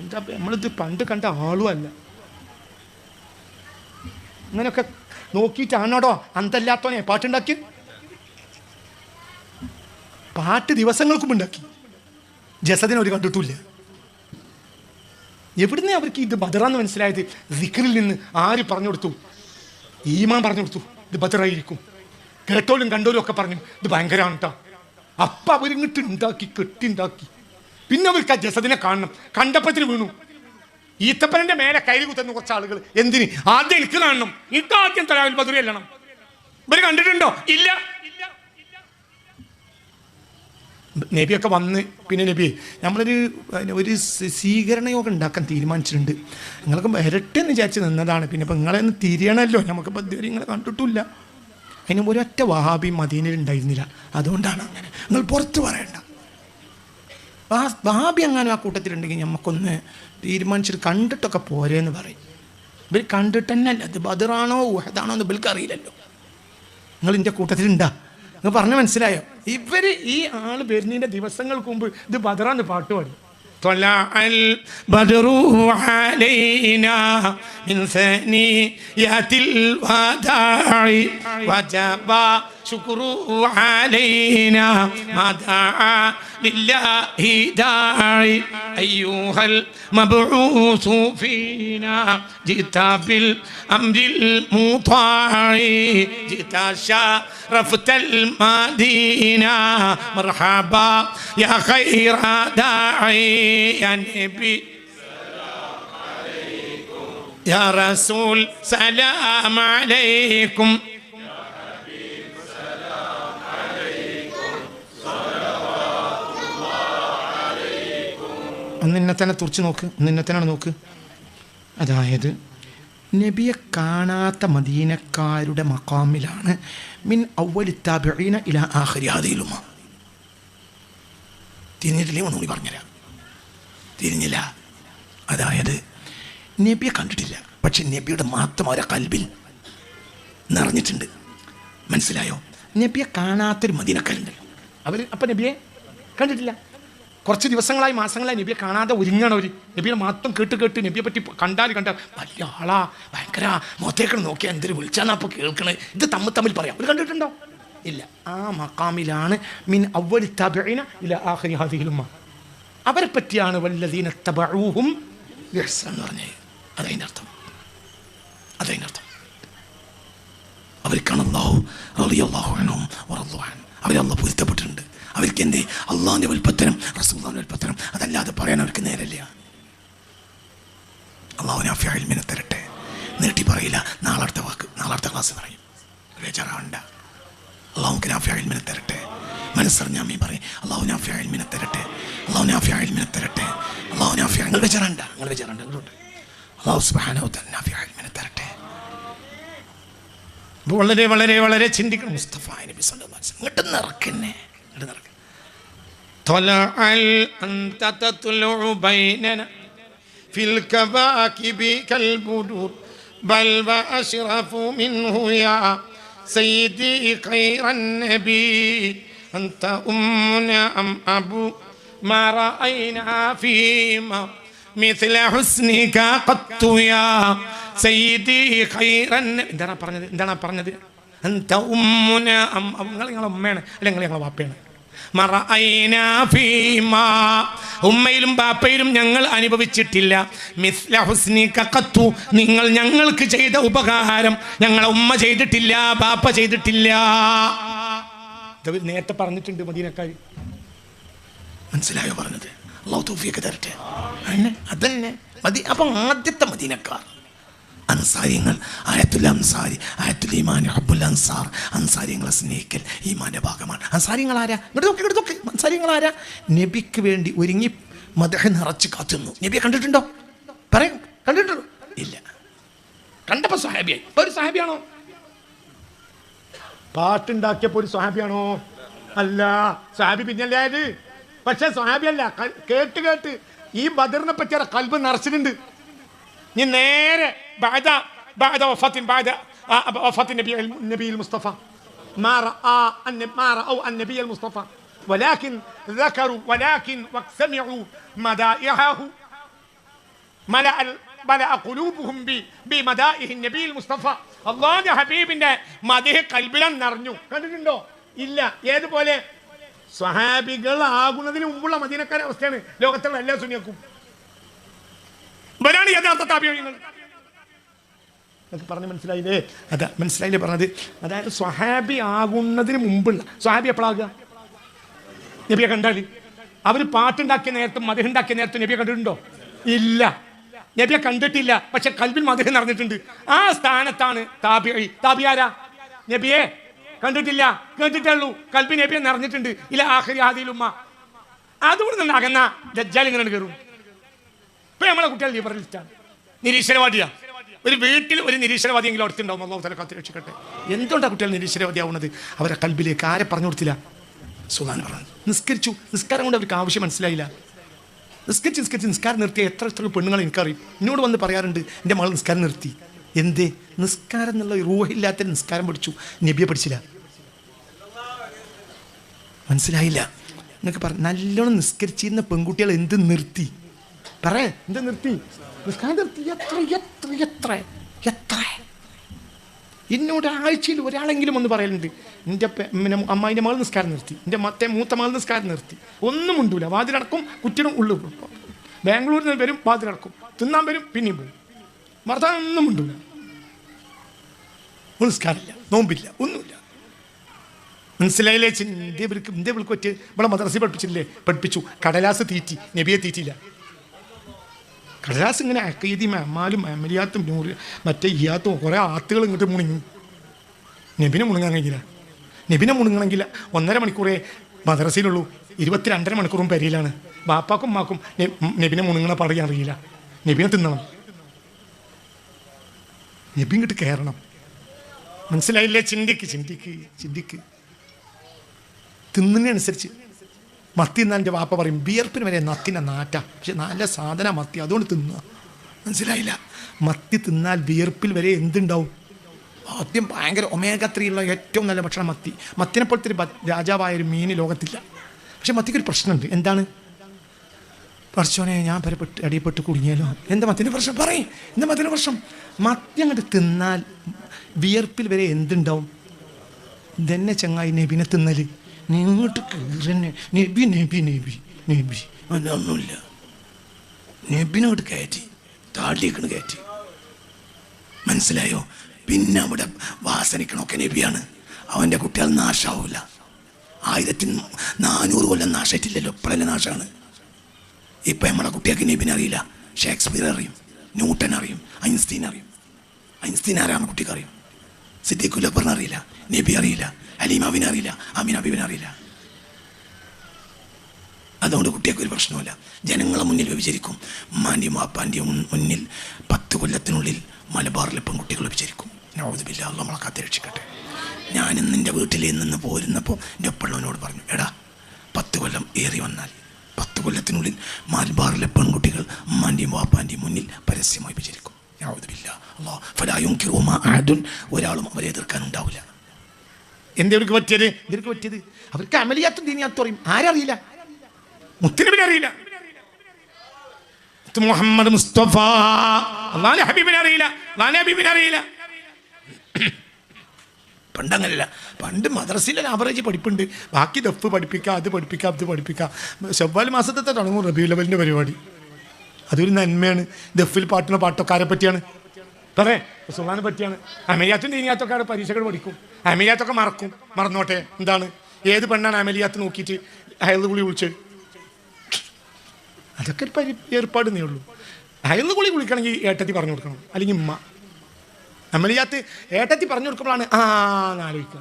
എന്താ നമ്മളിത് പണ്ട് കണ്ട ആളും അല്ല. ഇങ്ങനെയൊക്കെ നോക്കിയിട്ടാണോടോ അന്തല്ലാത്തോനെ പാട്ടുണ്ടാക്കി? പാട്ട് ദിവസങ്ങൾക്കും ഉണ്ടാക്കി. ജസദിനെ അവർ കണ്ടിട്ടില്ല. എവിടുന്നേ അവർക്ക് ഇത് ബദറാന്ന് മനസ്സിലായത്? ദിക്റിൽ നിന്ന് ആര് പറഞ്ഞു കൊടുത്തു? ഈമാൻ പറഞ്ഞു കൊടുത്തു. ഇത് ബദറായിരിക്കും. കേട്ടോലും കണ്ടോലും ഒക്കെ പറഞ്ഞു ഇത് ഭയങ്കരമാണ് കേട്ടോ. അപ്പം അവരിങ്ങോട്ട് കെട്ടിണ്ടാക്കി. പിന്നെ അവർക്ക് ആ ജസദിനെ കാണണം. കണ്ടപ്പത്തിന് വീണു. ഈത്തപ്പനന്റെ മേലെ കൈ കുത്തുന്ന കുറച്ച് ആളുകൾ. എന്തിന്? ആദ്യം എനിക്ക് കാണണം. എനിക്ക് ആദ്യം തലാവിൽ ബദറി അല്ലണം. ഇവർ കണ്ടിട്ടുണ്ടോ? ഇല്ല. നബിയൊക്കെ വന്ന് പിന്നെ നബി നമ്മളൊരു സ്വീകരണ യോഗം ഉണ്ടാക്കാൻ തീരുമാനിച്ചിട്ടുണ്ട്. നിങ്ങൾക്ക് വരട്ടെന്ന് വിചാരിച്ച് നിന്നതാണ്. പിന്നെ ഇപ്പം നിങ്ങളെ ഒന്ന് തിരിയണമല്ലോ. നമുക്കിപ്പോൾ ഇതുവരെ നിങ്ങളെ കണ്ടിട്ടില്ല. അതിന് ഒരൊറ്റ വഹാബി മദീനയിൽ ഉണ്ടായിരുന്നില്ല. അതുകൊണ്ടാണ് അങ്ങനെ. നിങ്ങൾ പുറത്ത് പറയണ്ട. വഹാബി എങ്ങാനും ആ കൂട്ടത്തിലുണ്ടെങ്കിൽ നമുക്കൊന്ന് തീരുമാനിച്ചിട്ട് കണ്ടിട്ടൊക്കെ പോരേന്ന് പറയും. ഇവർ കണ്ടിട്ട് തന്നെ അല്ല. അത് ബദറാണോ ഉഹദാണോ എന്ന് ഇവർക്ക് അറിയില്ലല്ലോ. നിങ്ങൾ ഇതിൻ്റെ കൂട്ടത്തിലുണ്ടാ? നിങ്ങൾ പറഞ്ഞ മനസ്സിലായോ? ഇവർ ഈ ആൾ വരുന്നതിൻ്റെ ദിവസങ്ങൾക്ക് മുമ്പ് ഇത് ബദറാന്ന് പാട്ട് പാടി. طلع البدر علينا من ثنيات الوداع وجب شكر علينا ما دعا لله داعي أيها المبعوث فينا جئت بالأمر المطاع جئت شرفت المدينة مرحبا يا خير داعي يا نبي سلام عليكم يا رسول سلام عليكم يا حبيب سلام عليكم صلوات الله عليكم. നിന്നെ തന്നെ തുറച്ച് നോക്ക്. നിന്നെ തന്നെയാണ് നോക്ക്. അതായത് നബിയെ കാണാത്ത മദീനക്കാരുടെ മഖാമിലാണ് മിൻ അവ്വലി താബിഈന ഇലാ ആഖിരി ഹാദിഹിൽ ഉമ്മ. തിരിഞ്ഞിട്ടില്ലേ? ഒന്നുകൂടി പറഞ്ഞുതരാം. തിരിഞ്ഞില്ല. അതായത് നബിയെ കണ്ടിട്ടില്ല, പക്ഷെ നബിയുടെ മാത്രം അവരെ കൽബിൽ നിറഞ്ഞിട്ടുണ്ട്. മനസ്സിലായോ? നബിയെ കാണാത്തൊരു മദീനക്കാരുണ്ടല്ലോ, അപ്പം നബിയെ കണ്ടിട്ടില്ല. കുറച്ച് ദിവസങ്ങളായി മാസങ്ങളായി നബിയെ കാണാതെ ഒരുങ്ങണവർ. നബിയെ മാത്രം കേട്ട് നബിയെ പറ്റി കണ്ടാൽ വലിയ ആളാ, ഭയങ്കര മുഖത്തേക്കണം നോക്കിയാൽ എന്തൊരു വിളിച്ചാന്നാ അപ്പോൾ കേൾക്കണത്. ഇത് തമ്മിൽ പറയാം. അവർ കണ്ടിട്ടുണ്ടോ? ഇല്ല. ആ മഖാമിലാണ് മിൻ അവ്വലി തബഈന ഇലാ ആഖിരി ഹാദിഹിൽ ഉമ്മ. അവരെ പറ്റിയാണ് വല്ലദീന തബഊഹും ബിഇഹ്സാൻ എന്ന് പറഞ്ഞത്. അതതിൻ്റെ അർത്ഥം. അവർക്കാണ് അല്ലാഹു റളിയല്ലാഹു അൻഹും വറളു അൻഹു. അവരെ അല്ലാഹു പൊരുത്തപ്പെട്ടിട്ടുണ്ട്. അവർക്ക് എന്തേ അള്ളാഹിൻ്റെ വൽപ്പത്തരം റസൂലുള്ളാഹിൻ്റെ വൽപ്പത്തരം അതല്ലാതെ പറയാൻ അവർക്ക് നേരല്ല. അള്ളാഹു നാഫിയ ഇൽമിനെ തരട്ടെ. നീട്ടി പറയില്ല. നാളത്തെ ക്ലാസ് പറയും. ബേജാറാവണ്ട. അള്ളാഹു നാഫിയ ഇൽമിനെ തരട്ടെ. മനസ്സറിഞ്ഞാൽ മീ പറയും അള്ളാഹു നാഫിയ ഇൽമിനെ തരട്ടെ. നിങ്ങൾ ബേജാറാണ്ട. അള്ളാഹു സുബ്ഹാനഹു വ തആല നാഫിയ ഇൽമിനെ തരട്ടെ. വളരെ വളരെ വളരെ ചിന്തിക്കണം. മുസ്തഫ നബി സല്ലല്ലാഹു അലൈഹി വസല്ലം ഇങ്ങോട്ട് നിറക്കന്നെ. طلع أنت تطلع بيننا في الكواكب كالبدور بل وأشرف منه يا سيدي خير النبي أنت أمنا أم أبو ما رأينا فيما مثل حسنك قط يا سيدي خير النبي. എന്താണ് പറഞ്ഞത്? أنت أمنا أم أبو. നിങ്ങളെ ഉമ്മയാണ് അല്ലെങ്കിൽ ഞങ്ങളെ വാപ്പയാണ്. ഉമ്മയിലും ബാപ്പയിലും ഞങ്ങൾ അനുഭവിച്ചിട്ടില്ല മിസ്ല ഹുസ്നിക ഖത്തു. നിങ്ങൾ ഞങ്ങൾക്ക് ചെയ്ത ഉപകാരം ഞങ്ങളെ ഉമ്മ ചെയ്തിട്ടില്ല, ബാപ്പ ചെയ്തിട്ടില്ല. നേരത്തെ പറഞ്ഞിട്ടുണ്ട് മദീനക്കാർ. മനസ്സിലായോ പറഞ്ഞത്? അല്ലാഹു തൗഫീഖ് തരട്ടെ. അതന്നെ മതി. അപ്പം ആദ്യത്തെ മദീനക്കാർ അൻസാരിങ്ങൾ. ആയത്തുൽ അൻസാരി, ആയത്തുൽ ഈമാൻ, ഹുബ്ബുൽ അൻസാർ. അൻസാരിങ്ങളെ സ്നേഹിക്കൽ ഈമാന്റെ ഭാഗമാണ്. അൻസാരിങ്ങൾ ആരാ? ഇങ്ങോട്ട് നോക്ക്. അൻസാരിങ്ങൾ ആരാ? നബിക്ക് വേണ്ടി ഒരുങ്ങി മദ്ഹ് നിറച്ച് കാത്തുന്നു. നബിയെ കണ്ടിട്ടുണ്ടോ? പറയും. കണ്ടിട്ടുണ്ടോ? ഇല്ല. കണ്ടപ്പോൾ സ്വഹാബിയായി. ഇപ്പോൾ ഒരു സ്വഹാബിയാണോ? പാട്ടുണ്ടാക്കിയപ്പോൾ ഒരു സ്വഹാബിയാണോ? അല്ല. സ്വഹാബി പിന്നല്ലേ ആയത്. പക്ഷേ സ്വഹാബിയല്ല. കേട്ട് ഈ ബദറിനെ പറ്റി കൽബ് നിറച്ചിട്ടുണ്ട്. നീ നേരെ بعد وفاة النبي المصطفى ما رأوا النبي المصطفى ولكن سمعوا مدائحه ملأ قلوبهم بمدائح النبي المصطفى. അല്ലാഹുവിന്റെ ഹബീബിന്റെ മദീഹ് ഖൽബിൽ നിറഞ്ഞു. കണ്ടിട്ടുണ്ടോ? ഇല്ല. ഏതുപോലെ? സ്വഹാബികൾ ആകുന്നതിന് മുമ്പുള്ള മദീനക്കാരുടെ അവസ്ഥയാണ് ലോകത്തുള്ള എല്ലാ സുന്നിയക്കും. ഇവരാണ് യഥാർത്ഥ താബിഈങ്ങൾ. പറഞ്ഞ് മനസ്സിലായില്ലേ? മനസ്സിലായില്ലേ പറഞ്ഞത്? അതായത് സ്വഹാബി ആകുന്നതിന് മുമ്പുള്ള സ്വഹാബി എപ്പോഴാകുക? നബിയെ കണ്ടാൽ. അവർ പാട്ടുണ്ടാക്കിയ നേരത്തും മദ്ഹ് ഉണ്ടാക്കിയ നേരത്തും നബിയെ കണ്ടിട്ടുണ്ടോ? ഇല്ല. നബിയെ കണ്ടിട്ടില്ല. പക്ഷെ കൽബിൽ മദ്ഹ് നടന്നിട്ടുണ്ട്. ആ സ്ഥാനത്താണ് താബിഈ. താബിഈ ആരാ? നബിയെ കണ്ടിട്ടില്ല, കേട്ടിട്ടുള്ളൂ. കൽബി നബിയെ നിറഞ്ഞിട്ടുണ്ട്. ഇല ആഖിരി ഹാദിഹിൽ ഉമ്മ. അതുകൊണ്ട് തന്നെ അകന്ന ദജ്ജാൽ ഇങ്ങനെ കയറും. ഇപ്പൊ നമ്മളെ കുട്ടികൾ ലിബറലിസ്റ്റാണ്, നിരീശ്വരവാദിയാണ്. ഒരു വീട്ടിൽ ഒരു നിരീശ്വരവാദിയെങ്കിലും അടുത്തുണ്ടാവും. അല്ലാഹു തആല കാത്ത് രക്ഷിക്കട്ടെ. എന്തുകൊണ്ടാണ് കുട്ടികൾ നിരീശ്വരവാദിയാവുന്നത്? അവരെ കൽബിലേക്ക് ആരെ പറഞ്ഞു കൊടുത്തില്ല? സുബ്ഹാൻ പറഞ്ഞു. നിസ്കരിച്ചു. നിസ്കാരം കൊണ്ട് അവർക്ക് ആവശ്യം മനസ്സിലായില്ല. നിസ്കരിച്ച് നിസ്കാരം നിർത്തിയ എത്ര പെണ്ണുങ്ങൾ എനിക്കറിയും. എന്നോട് വന്ന് പറയാറുണ്ട്, എൻ്റെ മകൾ നിസ്കാരം നിർത്തി. എന്തേ? നിസ്കാരം എന്നുള്ള റൂഹില്ലാത്ത നിസ്കാരം പഠിച്ചു, നബിയെ പഠിച്ചില്ല. മനസ്സിലായില്ല. എന്നൊക്കെ പറഞ്ഞു. നല്ലോണം നിസ്കരിച്ചിരുന്ന പെൺകുട്ടികൾ എന്ത് നിർത്തി? എന്ത് നിർത്തി? നിസ്കാരം നിർത്തി. എത്ര എന്നോട് ആഴ്ചയിൽ ഒരാളെങ്കിലും ഒന്ന് പറയലുണ്ട്, എൻ്റെ അമ്മായിൻ്റെ മകൾ നിസ്കാരം നിർത്തി, എൻ്റെ മൂത്ത മകൾ നിസ്കാരം നിർത്തി. ഒന്നും ഉണ്ടൂല. വാതിലടക്കും, കുറ്റിടും, ഉള്ളു. ബാംഗ്ലൂരിൽ നിന്ന് വരും, വാതിലടക്കും, തിന്നാൻ വരും, പിന്നെയും പോകും. ഭർത്താവൊന്നും ഉണ്ടൂല. നിസ്കാരമില്ല, നോമ്പില്ല, ഒന്നുമില്ല. മനസ്സിലായില്ലേ? ഇന്ത്യ വിളിക്കൊറ്റ് ഇവിടെ മദ്രസ പഠിപ്പിച്ചു. കടലാസ് തീറ്റി, നബിയെ തീറ്റിയില്ല. കടലാസ് ഇങ്ങനെ അക്കീദിയും അമ്മാലും അമലിയാത്തും മറ്റേ ഇയാത്തും കുറേ ആത്തുകൾ ഇങ്ങോട്ട് മുണുങ്ങി. നബിനെ മുണുങ്ങാൻ കഴിഞ്ഞില്ല. നബിനെ മുണുങ്ങണമെങ്കിൽ 1.5 മണിക്കൂറേ മദ്രസയിലുള്ളൂ. 22.5 മണിക്കൂറും പെരയിലാണ്. ബാപ്പാക്കും ഉമ്മാക്കും നബിനെ മുണുങ്ങണ പറയാൻ അറിയില്ല. നബിനെ തിന്നണം, നബി ഇങ്ങോട്ട് കയറണം. മനസ്സിലായില്ലേ? ചിന്തിക്ക്. തിന്നുന്നതിനനുസരിച്ച് മത്തി എന്നാൽ എൻ്റെ വാപ്പ പറയും, വിയർപ്പിന് വരെ നത്തിൻ്റെ നാറ്റ, പക്ഷെ നല്ല സാധന മത്തി, അതുകൊണ്ട് തിന്നുക. മനസ്സിലായില്ല? മത്തി തിന്നാൽ വിയർപ്പിൽ വരെ എന്തുണ്ടാവും? ആദ്യം ഭയങ്കര omega-3 ഉള്ള ഏറ്റവും നല്ല ഭക്ഷണം മത്തി. മത്തിനെ പോലത്തെ ഒരു രാജാവായൊരു മീൻ ലോകത്തില്ല. പക്ഷെ മത്തിക്കൊരു പ്രശ്നമുണ്ട്. എന്താണ്? പടച്ചോനെ ഞാൻ അടിയപ്പെട്ട് കുടുങ്ങിയാലോ. എന്താ മത്തിൻ്റെ പ്രശ്നം? പറയും. എന്താ മത്തിൻ്റെ പ്രശ്നം? മത്തി അങ്ങോട്ട് തിന്നാൽ വിയർപ്പിൽ വരെ എന്തുണ്ടാവും? ഇതന്നെ ചങ്ങായി നബിനെ തിന്നൽ നീങ്ങോട്ട് കീറന്നെ. നബി നബി നബി നബി അതൊന്നുമില്ല. നബിനോട് കയറ്റി താടിയേക്കണ് കയറ്റി. മനസ്സിലായോ? പിന്നെ അവിടെ വാസനിക്കണമൊക്കെ നബിയാണ്. അവൻ്റെ കുട്ടികൾ നാശാവില്ല. 1400 കൊല്ലം നാശമായിട്ടില്ലല്ലോ. ഇപ്പോഴല്ലേ നാശമാണ്. ഇപ്പം നമ്മളെ കുട്ടികൾക്ക് നബിനെ അറിയില്ല. ഷേക്സ്പിയർ അറിയും, ന്യൂട്ടൻ അറിയും, ഐൻസ്റ്റീൻ അറിയും. ഐൻസ്റ്റീൻ ആരാണ് കുട്ടിക്ക് അറിയും. സിദ്ദീഖുൽ അക്ബറിനെ അറിയില്ല, നബി അറിയില്ല, ഹലീമാവിനെ അറിയില്ല, അമീൻ ഹബീബിനെ അറിയില്ല. അതുകൊണ്ട് കുട്ടിയൊക്കെ ഒരു പ്രശ്നമില്ല. ജനങ്ങളെ മുന്നിൽ വ്യഭിചരിക്കും. ഉമ്മാൻ്റെയും വാപ്പാൻ്റെയും മുന്നിൽ 10 കൊല്ലത്തിനുള്ളിൽ മലബാറിലെ പെൺകുട്ടികൾ വ്യഭിചരിക്കും. നൗദുബില്ലാ, അല്ലാഹു നമ്മളെ കാത്തുരക്ഷിക്കട്ടെ. ഞാനിന്ന് എൻ്റെ വീട്ടിൽ നിന്ന് പോരുന്നപ്പോൾ എൻ്റെ ഒപ്പമുള്ളവനോട് പറഞ്ഞു, എടാ 10 കൊല്ലം ഏറി വന്നാൽ 10 കൊല്ലത്തിനുള്ളിൽ മലബാറിലെ പെൺകുട്ടികൾ ഉമ്മാൻ്റെയും വാപ്പാൻ്റെയും മുന്നിൽ പരസ്യമായി വ്യഭിചരിക്കും. നൗദുബില്ലാ, അല്ലാഹു ഫലാ യുൻകിറു മാ അഹദുൻ, ഒരാളും അവരെ എതിർക്കാനുണ്ടാവില്ല. എന്തവർക്ക് പറ്റിയത്? ഇവർക്ക് പറ്റിയത് അവർക്ക് അമലിയാത്തും ദീനിയാത്തും അറിയും. ആരറിയില്ല? മുത്തനബിനെ അറിയില്ല, മുഹമ്മദ് മുസ്തഫ അല്ലാഹുവിന്റെ ഹബീബിനെ അറിയില്ല, അല്ലാഹുവിന്റെ ഹബീബിനെ അറിയില്ല. പണ്ടങ്ങനല്ല. പണ്ട് മദ്രസയിൽ ആവറേജ് പഠിപ്പുണ്ട്. ബാക്കി ദഫ് പഠിപ്പിക്കുക, അത് പഠിപ്പിക്കുക, അത് പഠിപ്പിക്കുക. ശവ്വാൽ മാസത്തെ തുടങ്ങും റബീഉൽ അവ്വലിൻ്റെ പരിപാടി. അതൊരു നന്മയാണ്. ദഫിൽ പാട്ടുന്ന പാട്ടൊക്കെ ആരെ പറ്റിയാണ്? പറയാം, സുൽത്താനെ പറ്റിയാണ്. അമലിയാത്തും ദീനിയാത്തൊക്കെ അവിടെ പരീക്ഷകൾ പഠിക്കും. അമലിയാത്തൊക്കെ മറക്കും. മറന്നോട്ടെ. എന്താണ്? ഏത് പെണ്ണാണ് അമലിയാത്ത് നോക്കിയിട്ട് ഹൈദ് ഗുളി വിളിച്ച്? അതൊക്കെ ഒരു ഏർപ്പാട് നീ ഉള്ളൂ. ഹൈദ് ഗുളി കുളിക്കണമെങ്കിൽ ഏട്ടത്തി പറഞ്ഞു കൊടുക്കണം, അല്ലെങ്കിൽ ഉമ്മ. അമലിയാത്ത് ഏട്ടത്തി പറഞ്ഞു കൊടുക്കുമ്പോഴാണ് ആലോചിക്കുക.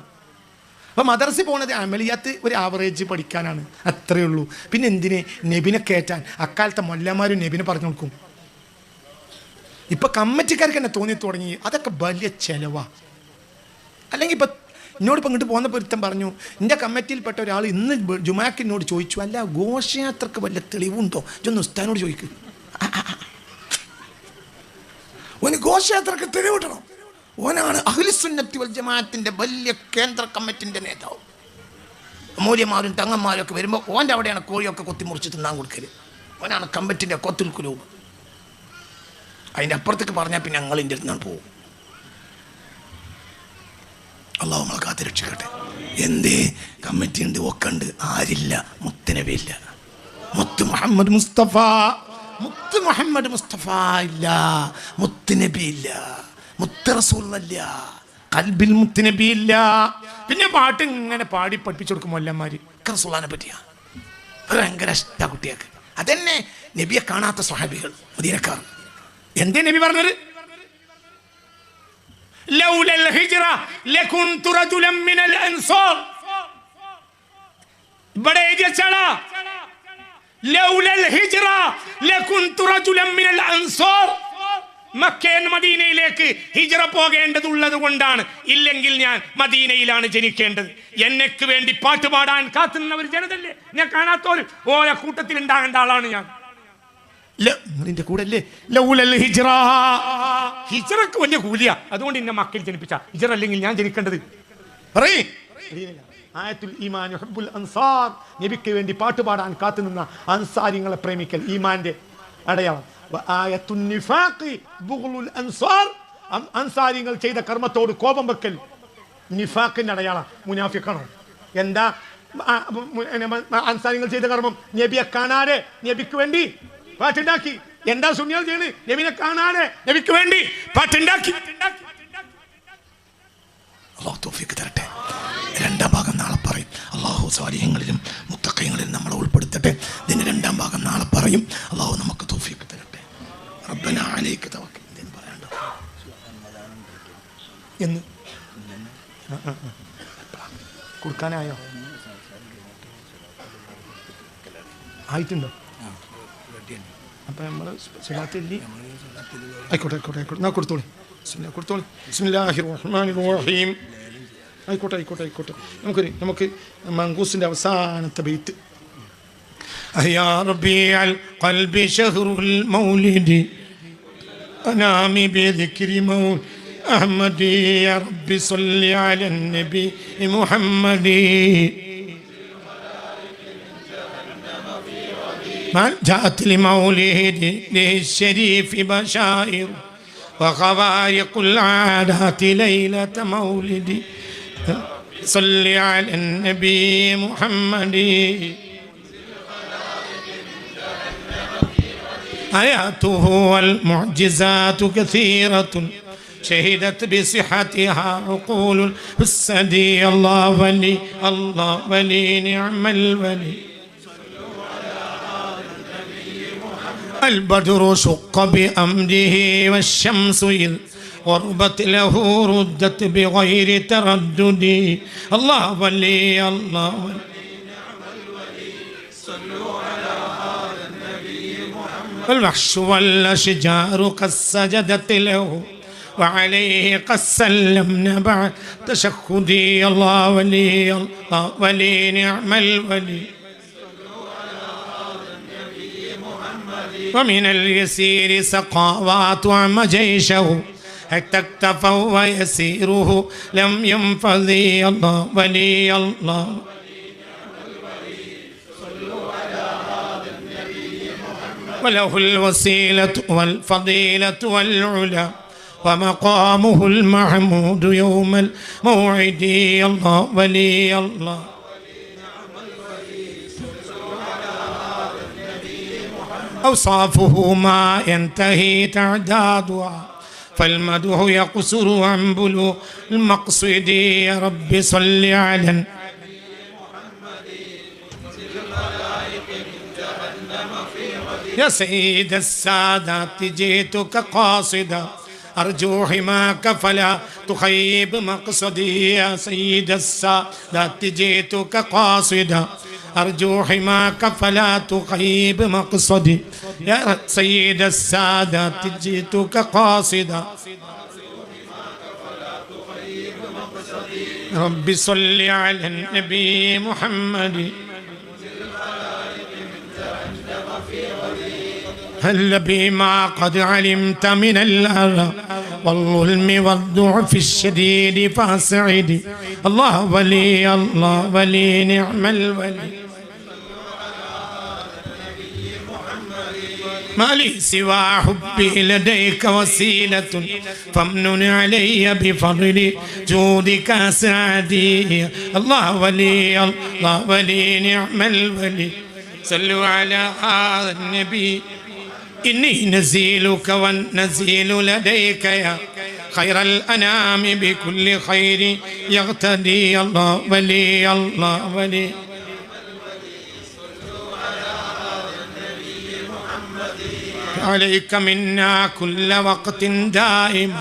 അപ്പോൾ മദ്രസയിൽ പോകുന്നത് അമലിയാത്ത് ഒരു ആവറേജ് പഠിക്കാനാണ്, അത്രയേ ഉള്ളൂ. പിന്നെ എന്തിന് നബിനെ കയറ്റാൻ? അക്കാലത്തെ മൊല്ലന്മാരും നബിനെ പറഞ്ഞു കൊടുക്കും. ഇപ്പം കമ്മിറ്റിക്കാർക്ക് തന്നെ തോന്നി തുടങ്ങി അതൊക്കെ വലിയ ചിലവാണ്. അല്ലെങ്കിൽ ഇപ്പം എന്നോട് ഇപ്പം ഇങ്ങോട്ട് പോകുന്ന പൊരുത്തം പറഞ്ഞു, എൻ്റെ കമ്മിറ്റിയിൽപ്പെട്ട ഒരാൾ ഇന്ന് ജുമാക്ക് എന്നോട് ചോദിച്ചു, അല്ല ഘോഷയാത്രക്ക് വല്ല തെളിവുണ്ടോ? ഇതൊന്ന് ഉസ്താദിനോട് ചോദിക്കും. ഓന് ഘോഷയാത്രക്ക് തെളിവ് കിട്ടണം. ഓനാണ് അഹ്ലുസുന്നത്തി വൽ ജമാഅത്തിന്റെ വലിയ കേന്ദ്ര കമ്മിറ്റിൻ്റെ നേതാവ്. മൂല്യന്മാരും തങ്ങന്മാരും ഒക്കെ വരുമ്പോൾ ഓൻ്റെ അവിടെയാണ് കോഴിയൊക്കെ കൊത്തിമുറിച്ച് തിന്നാൻ കൊടുക്കൽ. ഓനാണ് കമ്മിറ്റിൻ്റെ കൊത്തുൽ കുലൂബ്. അതിൻ്റെ അപ്പുറത്തേക്ക് പറഞ്ഞാൽ പിന്നെ ഞങ്ങൾ എൻ്റെ അടുത്ത് പോകും. അള്ളാഹു നമ്മളെ കാത്തുരക്ഷിക്കട്ടെ. എന്തേ കമ്മിറ്റി ഉണ്ട്, ഒക്കെ ഉണ്ട്, ആരില്ല? മുത്തനബിയില്ല, മുത്ത് മുഹമ്മദ് മുസ്തഫ. മുത്ത് മുഹമ്മദ് മുസ്തഫ ഇല്ല, മുത്തുനബി ഇല്ല, മുത്ത് റസൂലുള്ളാഹി ഇല്ല, ഖൽബിൽ മുത്തുനബി ഇല്ല. പിന്നെ പാട്ട് ഇങ്ങനെ പാടി പഠിപ്പിച്ചു കൊടുക്കും മൊല്ലന്മാര്. റസൂലുള്ളാഹിനെ പറ്റിയാ ഭയങ്കര ഇഷ്ട കുട്ടിയൊക്കെ. അതന്നെ നബിയെ കാണാത്ത സ്വഹാബികൾ മദീനക്കാർ. എന്തേ നബി പറഞ്ഞത്? ലൗലൽ ഹിജ്റ ലകുൻതു റജുലൻ മിനൽ അൻസാർ. ഇവിടെ എഴുതി വെച്ചാളാ, ലൗലൽ ഹിജ്റ ലകുൻതു റജുലൻ മിനൽ അൻസാർ. മക്കയിൽ മദീനയിലേക്ക് ഹിജ്റ പോകേണ്ടതുള്ളത് കൊണ്ടാണ്, ഇല്ലെങ്കിൽ ഞാൻ മദീനയിലാണ് ജനിക്കേണ്ടത്. എന്നെക്ക് വേണ്ടി പാട്ടുപാടാൻ കാത്തുനിന്ന ഒരു ജനതല്ലേ ഞാൻ കാണാത്തോരും ഓരോ കൂട്ടത്തിൽ ഉണ്ടാകേണ്ട ആളാണ് ഞാൻ. നിന്റെ കൂടെ അല്ലേ? ലൗലൽ ഹിജ്റ, ഹിജ്റക്ക് വലിയ കൂലിയാ. അതുകൊണ്ട് എന്നെ മക്കയിൽ ജനിപ്പിച്ച. ഹിജ്റ അല്ലെങ്കിൽ ഞാൻ ജനിക്കേണ്ടത്. ആയത്തുൽ ഈമാൻ യുഹിബ്ബുൽ അൻസാർ. നബിക്ക് വേണ്ടി പാട്ടുപാടാൻ കാത്തുനിന്ന അൻസാരികളെ പ്രേമിക്കൽ ഈമാന്റെ അടയാളം. ആയത്തുൻ നിഫാഖി ബുഗ്ളുൽ അൻസാർ. അൻസാരികൾ ചെയ്ത കർമ്മത്തോട് കോപം വെക്കൽ നിഫാഖിന്റെ അടയാളം. മുനാഫിഖാണോ? എന്താ അൻസാരികൾ ചെയ്ത കർമ്മം? നബിയെ കാണാതെ നബിക്ക് വേണ്ടി പാട്ടുണ്ടാക്കി. എന്താ സുന്നികൾ ചെയ്യണേ? നബിനെ കാണാതെ നബിക്ക് വേണ്ടി പാട്ടുണ്ടാക്കി. അല്ലാഹു തൗഫീഖ് തരട്ടെ. രണ്ടാം ഭാഗം നാളെ പറയും. അല്ലാഹു സാലിഹ്യങ്ങളിലും മുത്തഖീങ്ങളിലും നമ്മളെ ഉൾപ്പെടുത്തട്ടെ. ഇതിന്റെ രണ്ടാം ഭാഗം നാളെ പറയും. അല്ലാഹു നമുക്ക് തൗഫീഖ് തരട്ടെ. റബ്ബനാ അലൈക തവക്കൽ. എന്ന് പറയണ്ട എന്ന് കൊടുക്കാനായോ? ആയിട്ടുണ്ടോ? അപ്പം നമ്മൾ സ്വലാത്തില്ലേ? ആയിക്കോട്ടെ ആയിക്കോട്ടെ ആയിക്കോട്ടെ. എന്നാ കൊടുത്തോളി, കൊടുത്തോളി. ബിസ്മില്ലാഹിർ റഹ്മാനിർ റഹീം. ആയിക്കോട്ടെ ആയിക്കോട്ടെ ആയിക്കോട്ടെ. നമുക്ക് മങ്കൂസിൻ്റെ അവസാനത്തെ ബെയ്ത്ത്. يا ربيع القلب شهر المولد أنامي بذكر أحمدي يا رب صل على النبي محمد من جاءت لمولده للشريف بشائر وخوارق العادات ليلة مولدي صل على النبي محمد آياته والمعجزات كثيرة شهدت بصحتها عقول السدي الله ولي الله ولي نعم الولي البدر شق بأمره والشمس إذ غربت له ردت بغير تردد الله ولي الله ولي والوحش والأشجار قد سجدت له وعليه قد سلمنا بعد تشهدي الله ولي الله ولي نعم الولي ومن اليسير سقاوات عم جيشه حتى اكتفوا ويسيره لم ينفذي الله ولي الله وله الوسيلة والفضيلة والعلا ومقامه المحمود يوم الموعد الله ولي الله أوصافه ما ينتهي تعدادها فالمدح يقصر عن بلوغ المقصد يا رب صل على يا سيد السادات جئتك قاصدا أرجو حماك فلا تخيب مقصدي يا سيد السادات جئتك قاصدا أرجو حماك فلا تخيب مقصدي يا سيد السادات جئتك قاصدا رب صل على النبي محمد هل بما قد علمت من الأذى والظلم والضعف الشديد فاسعد الله ولي الله ولي نعم الولي ما لي سوى حبي لديك وسيلة فامنن علي بفضل جودك سعدي الله ولي الله ولي نعم الولي صلوا على هذا النبي إني نزيلك والنزيل لديك يا خير الأنام بكل خير يغتدي الله ولي الله ولي عليك منا كل وقت دائم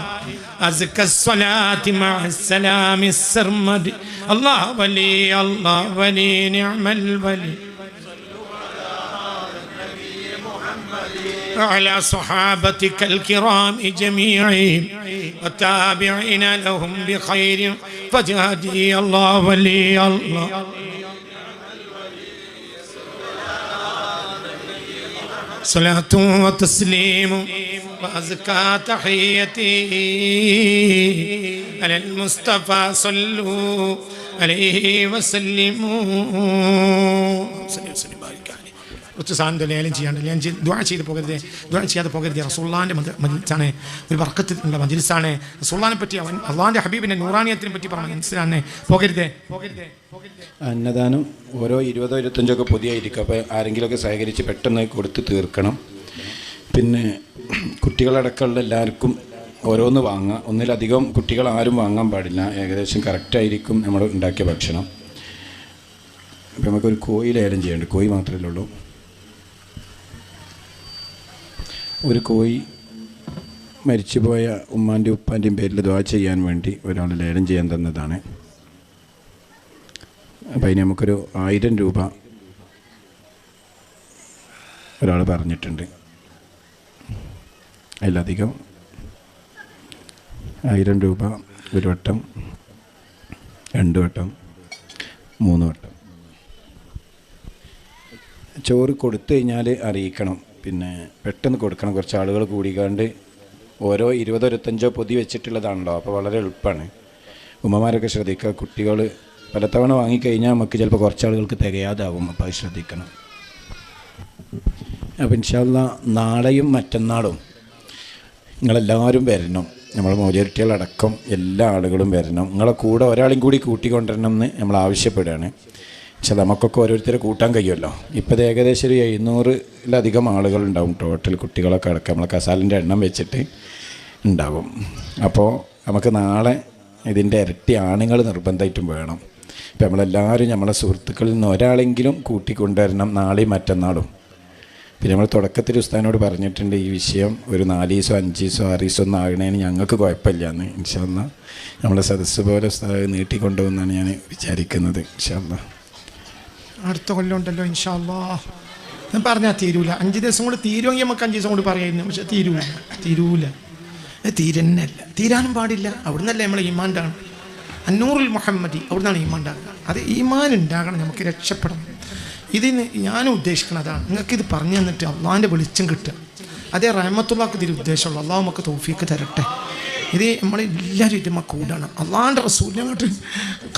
أزكى الصلاة مع السلام السرمد الله ولي الله ولي نعم الولي وعلى صحابتك الكرام جميعهم وتابعين لهم بخير فجهدي الله ولي الله صلاة وتسليم وأزكى تحيتي على المصطفى صلوا عليه وسلموا കുറച്ച് സാധനം ലേലം ചെയ്യാണ്ട് ഞാൻ ദുആ ചെയ്ത് പോകരുത് ദുആ ചെയ്യാതെ പോകരുത് റസൂലുള്ളാഹിൻ്റെ മജ്ലിസാണ് ഒരു ബർക്കത്തുള്ള മജ്ലിസാണ് റസൂലുള്ളാഹിനെ പറ്റി അള്ളാഹിൻ്റെ ഹബീബിൻ്റെ നൂറാനിയത്തിനെ പറ്റി പറഞ്ഞ മജ്ലിസാണ് പോകരുത് അന്നദാനം ഓരോ 20 25 പൊതിയായിരിക്കും അപ്പോൾ ആരെങ്കിലുമൊക്കെ സഹകരിച്ച് പെട്ടെന്ന് കൊടുത്ത് തീർക്കണം പിന്നെ കുട്ടികളടക്കമുള്ള എല്ലാവർക്കും ഓരോന്ന് വാങ്ങാം ഒന്നിലധികം കുട്ടികൾ ആരും വാങ്ങാൻ പാടില്ല ഏകദേശം കറക്റ്റായിരിക്കും നമ്മൾ ഉണ്ടാക്കിയ ഭക്ഷണം അപ്പോൾ നമുക്കൊരു കോഴി ലേലം ചെയ്യേണ്ട കോഴി മാത്രമേ ഉള്ളൂ ഒരു കോഴി മരിച്ചുപോയ ഉമ്മാൻ്റെയും ഉപ്പാൻ്റെയും പേരിൽ ദുആ ചെയ്യാൻ വേണ്ടി ഒരാൾ ലേലം ചെയ്യാൻ തന്നതാണ് അപ്പോൾ അതിന് നമുക്കൊരു 1000 രൂപ ഒരാൾ പറഞ്ഞിട്ടുണ്ട് അതിലധികം 1000 രൂപ ഒരു വട്ടം 2 വട്ടം 3 വട്ടം ചോറ് കൊടുത്തു കഴിഞ്ഞാൽ അറിയിക്കണം പിന്നെ പെട്ടെന്ന് കൊടുക്കണം കുറച്ച് ആളുകൾ കൂടിക്കാണ്ട് ഓരോ 20-25 പൊതി വെച്ചിട്ടുള്ളതാണല്ലോ, അപ്പോൾ വളരെ എളുപ്പമാണ്. ഉമ്മമാരൊക്കെ ശ്രദ്ധിക്കുക. കുട്ടികൾ പലത്തവണ വാങ്ങിക്കഴിഞ്ഞാൽ നമുക്ക് ചിലപ്പോൾ കുറച്ച് ആളുകൾക്ക് തികയാതാവും, അപ്പോൾ അത് ശ്രദ്ധിക്കണം. അപ്പോൾ ഇൻഷാ അല്ലാഹ് നാളെയും മറ്റന്നാളും നിങ്ങളെല്ലാവരും വരണം. നമ്മൾ മൗലവികളടക്കം എല്ലാ ആളുകളും വരണം. നിങ്ങളെ കൂടെ ഒരാളെയും കൂടി കൂട്ടിക്കൊണ്ടുവരണം എന്ന് നമ്മൾ ആവശ്യപ്പെടുകയാണ്. പക്ഷേ നമുക്കൊക്കെ ഓരോരുത്തരെ കൂട്ടാൻ കഴിയുമല്ലോ. ഇപ്പോൾ ഏകദേശം ഒരു 700-ലധികം ആളുകളുണ്ടാവും ടോട്ടൽ, കുട്ടികളൊക്കെ അടക്കം നമ്മളെ കസാലിൻ്റെ എണ്ണം വെച്ചിട്ട് ഉണ്ടാവും. അപ്പോൾ നമുക്ക് നാളെ ഇതിൻ്റെ ഇരട്ടി ആണുങ്ങൾ നിർബന്ധമായിട്ടും വേണം. ഇപ്പം നമ്മളെല്ലാവരും നമ്മളെ സുഹൃത്തുക്കളിൽ നിന്ന് ഒരാളെങ്കിലും കൂട്ടിക്കൊണ്ടുവരണം നാളെയും മറ്റന്നാളും. പിന്നെ നമ്മൾ തുടക്കത്തിൽ ഉസ്താദിനോട് പറഞ്ഞിട്ടുണ്ട് ഈ വിഷയം ഒരു 4 ദിവസം 5 ദിവസം 6 ദിവസം ഒന്നും ആകണേന് ഞങ്ങൾക്ക് കുഴപ്പമില്ല എന്ന്. ഇൻഷാ അല്ലാഹ് നമ്മളെ സദസ്സ് പോലെ ഉസ്താദ് നീട്ടിക്കൊണ്ടുപോകുന്നതാണ് ഞാൻ വിചാരിക്കുന്നത്. ഇൻഷാ അല്ലാഹ് അടുത്ത കൊല്ലം ഉണ്ടല്ലോ ഇൻഷാ അല്ലാഹ്. ഞാൻ പറഞ്ഞാൽ തീരൂല. 5 ദിവസം കൊണ്ട് തീരുമെങ്കിൽ നമുക്ക് 5 ദിവസം കൊണ്ട് പറയായിരുന്നു. പക്ഷെ തീരൂല തീരുന്നല്ല, തീരാനും പാടില്ല. അവിടുന്നല്ലേ നമ്മളെ ഈമാൻ്റാണ് അന്നൂറുൽ മുഹമ്മദി, അവിടുന്നാണ് ഈമാൻ ഉണ്ടാകുക. അത് ഈമാൻ ഉണ്ടാകണം, നമുക്ക് രക്ഷപ്പെടണം. ഇതിന് ഞാനും ഉദ്ദേശിക്കുന്നതാണ്. നിങ്ങൾക്കിത് പറഞ്ഞു തന്നിട്ട് അള്ളാഹിൻ്റെ വെളിച്ചം കിട്ടുക, അതേ റഹ്മത്തുള്ളാഹ്ക്ക് ഇതിൽ ഉദ്ദേശമുള്ളൂ. അള്ളാഹു നമുക്ക് തൗഫീക്ക് തരട്ടെ. ഇത് നമ്മളെല്ലാവരും ഇത് നമുക്ക് കൂടണം. അള്ളാഹിൻ്റെ റസൂലിനെ അങ്ങോട്ട്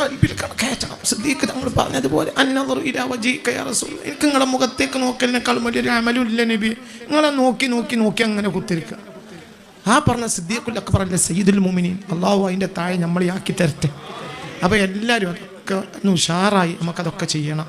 കൽബിൽ കയറ്റണം. സിദ്ദീഖ് തങ്ങൾ പറഞ്ഞതുപോലെ അന്നദറു ഇലാ വജ്ഹിക യാ റസൂൽ, എനിക്ക് നിങ്ങളുടെ മുഖത്തേക്ക് നോക്കലിനേക്കാളും വലിയൊരു അമലും ഇല്ല നബി. നിങ്ങളെ നോക്കി അങ്ങനെ കുത്തിരിക്കുക. ആ പറഞ്ഞ സിദ്ദീഖുൽ അക്ബർ അല്ലേ സയ്യിദുൽ മുഅ്മിനീൻ, അള്ളാഹു അതിൻ്റെ താഴെ നമ്മളെ ആക്കി തരട്ടെ. അപ്പോൾ എല്ലാവരും അതൊക്കെ ഒന്ന് ഉഷാറായി നമുക്കതൊക്കെ ചെയ്യണം.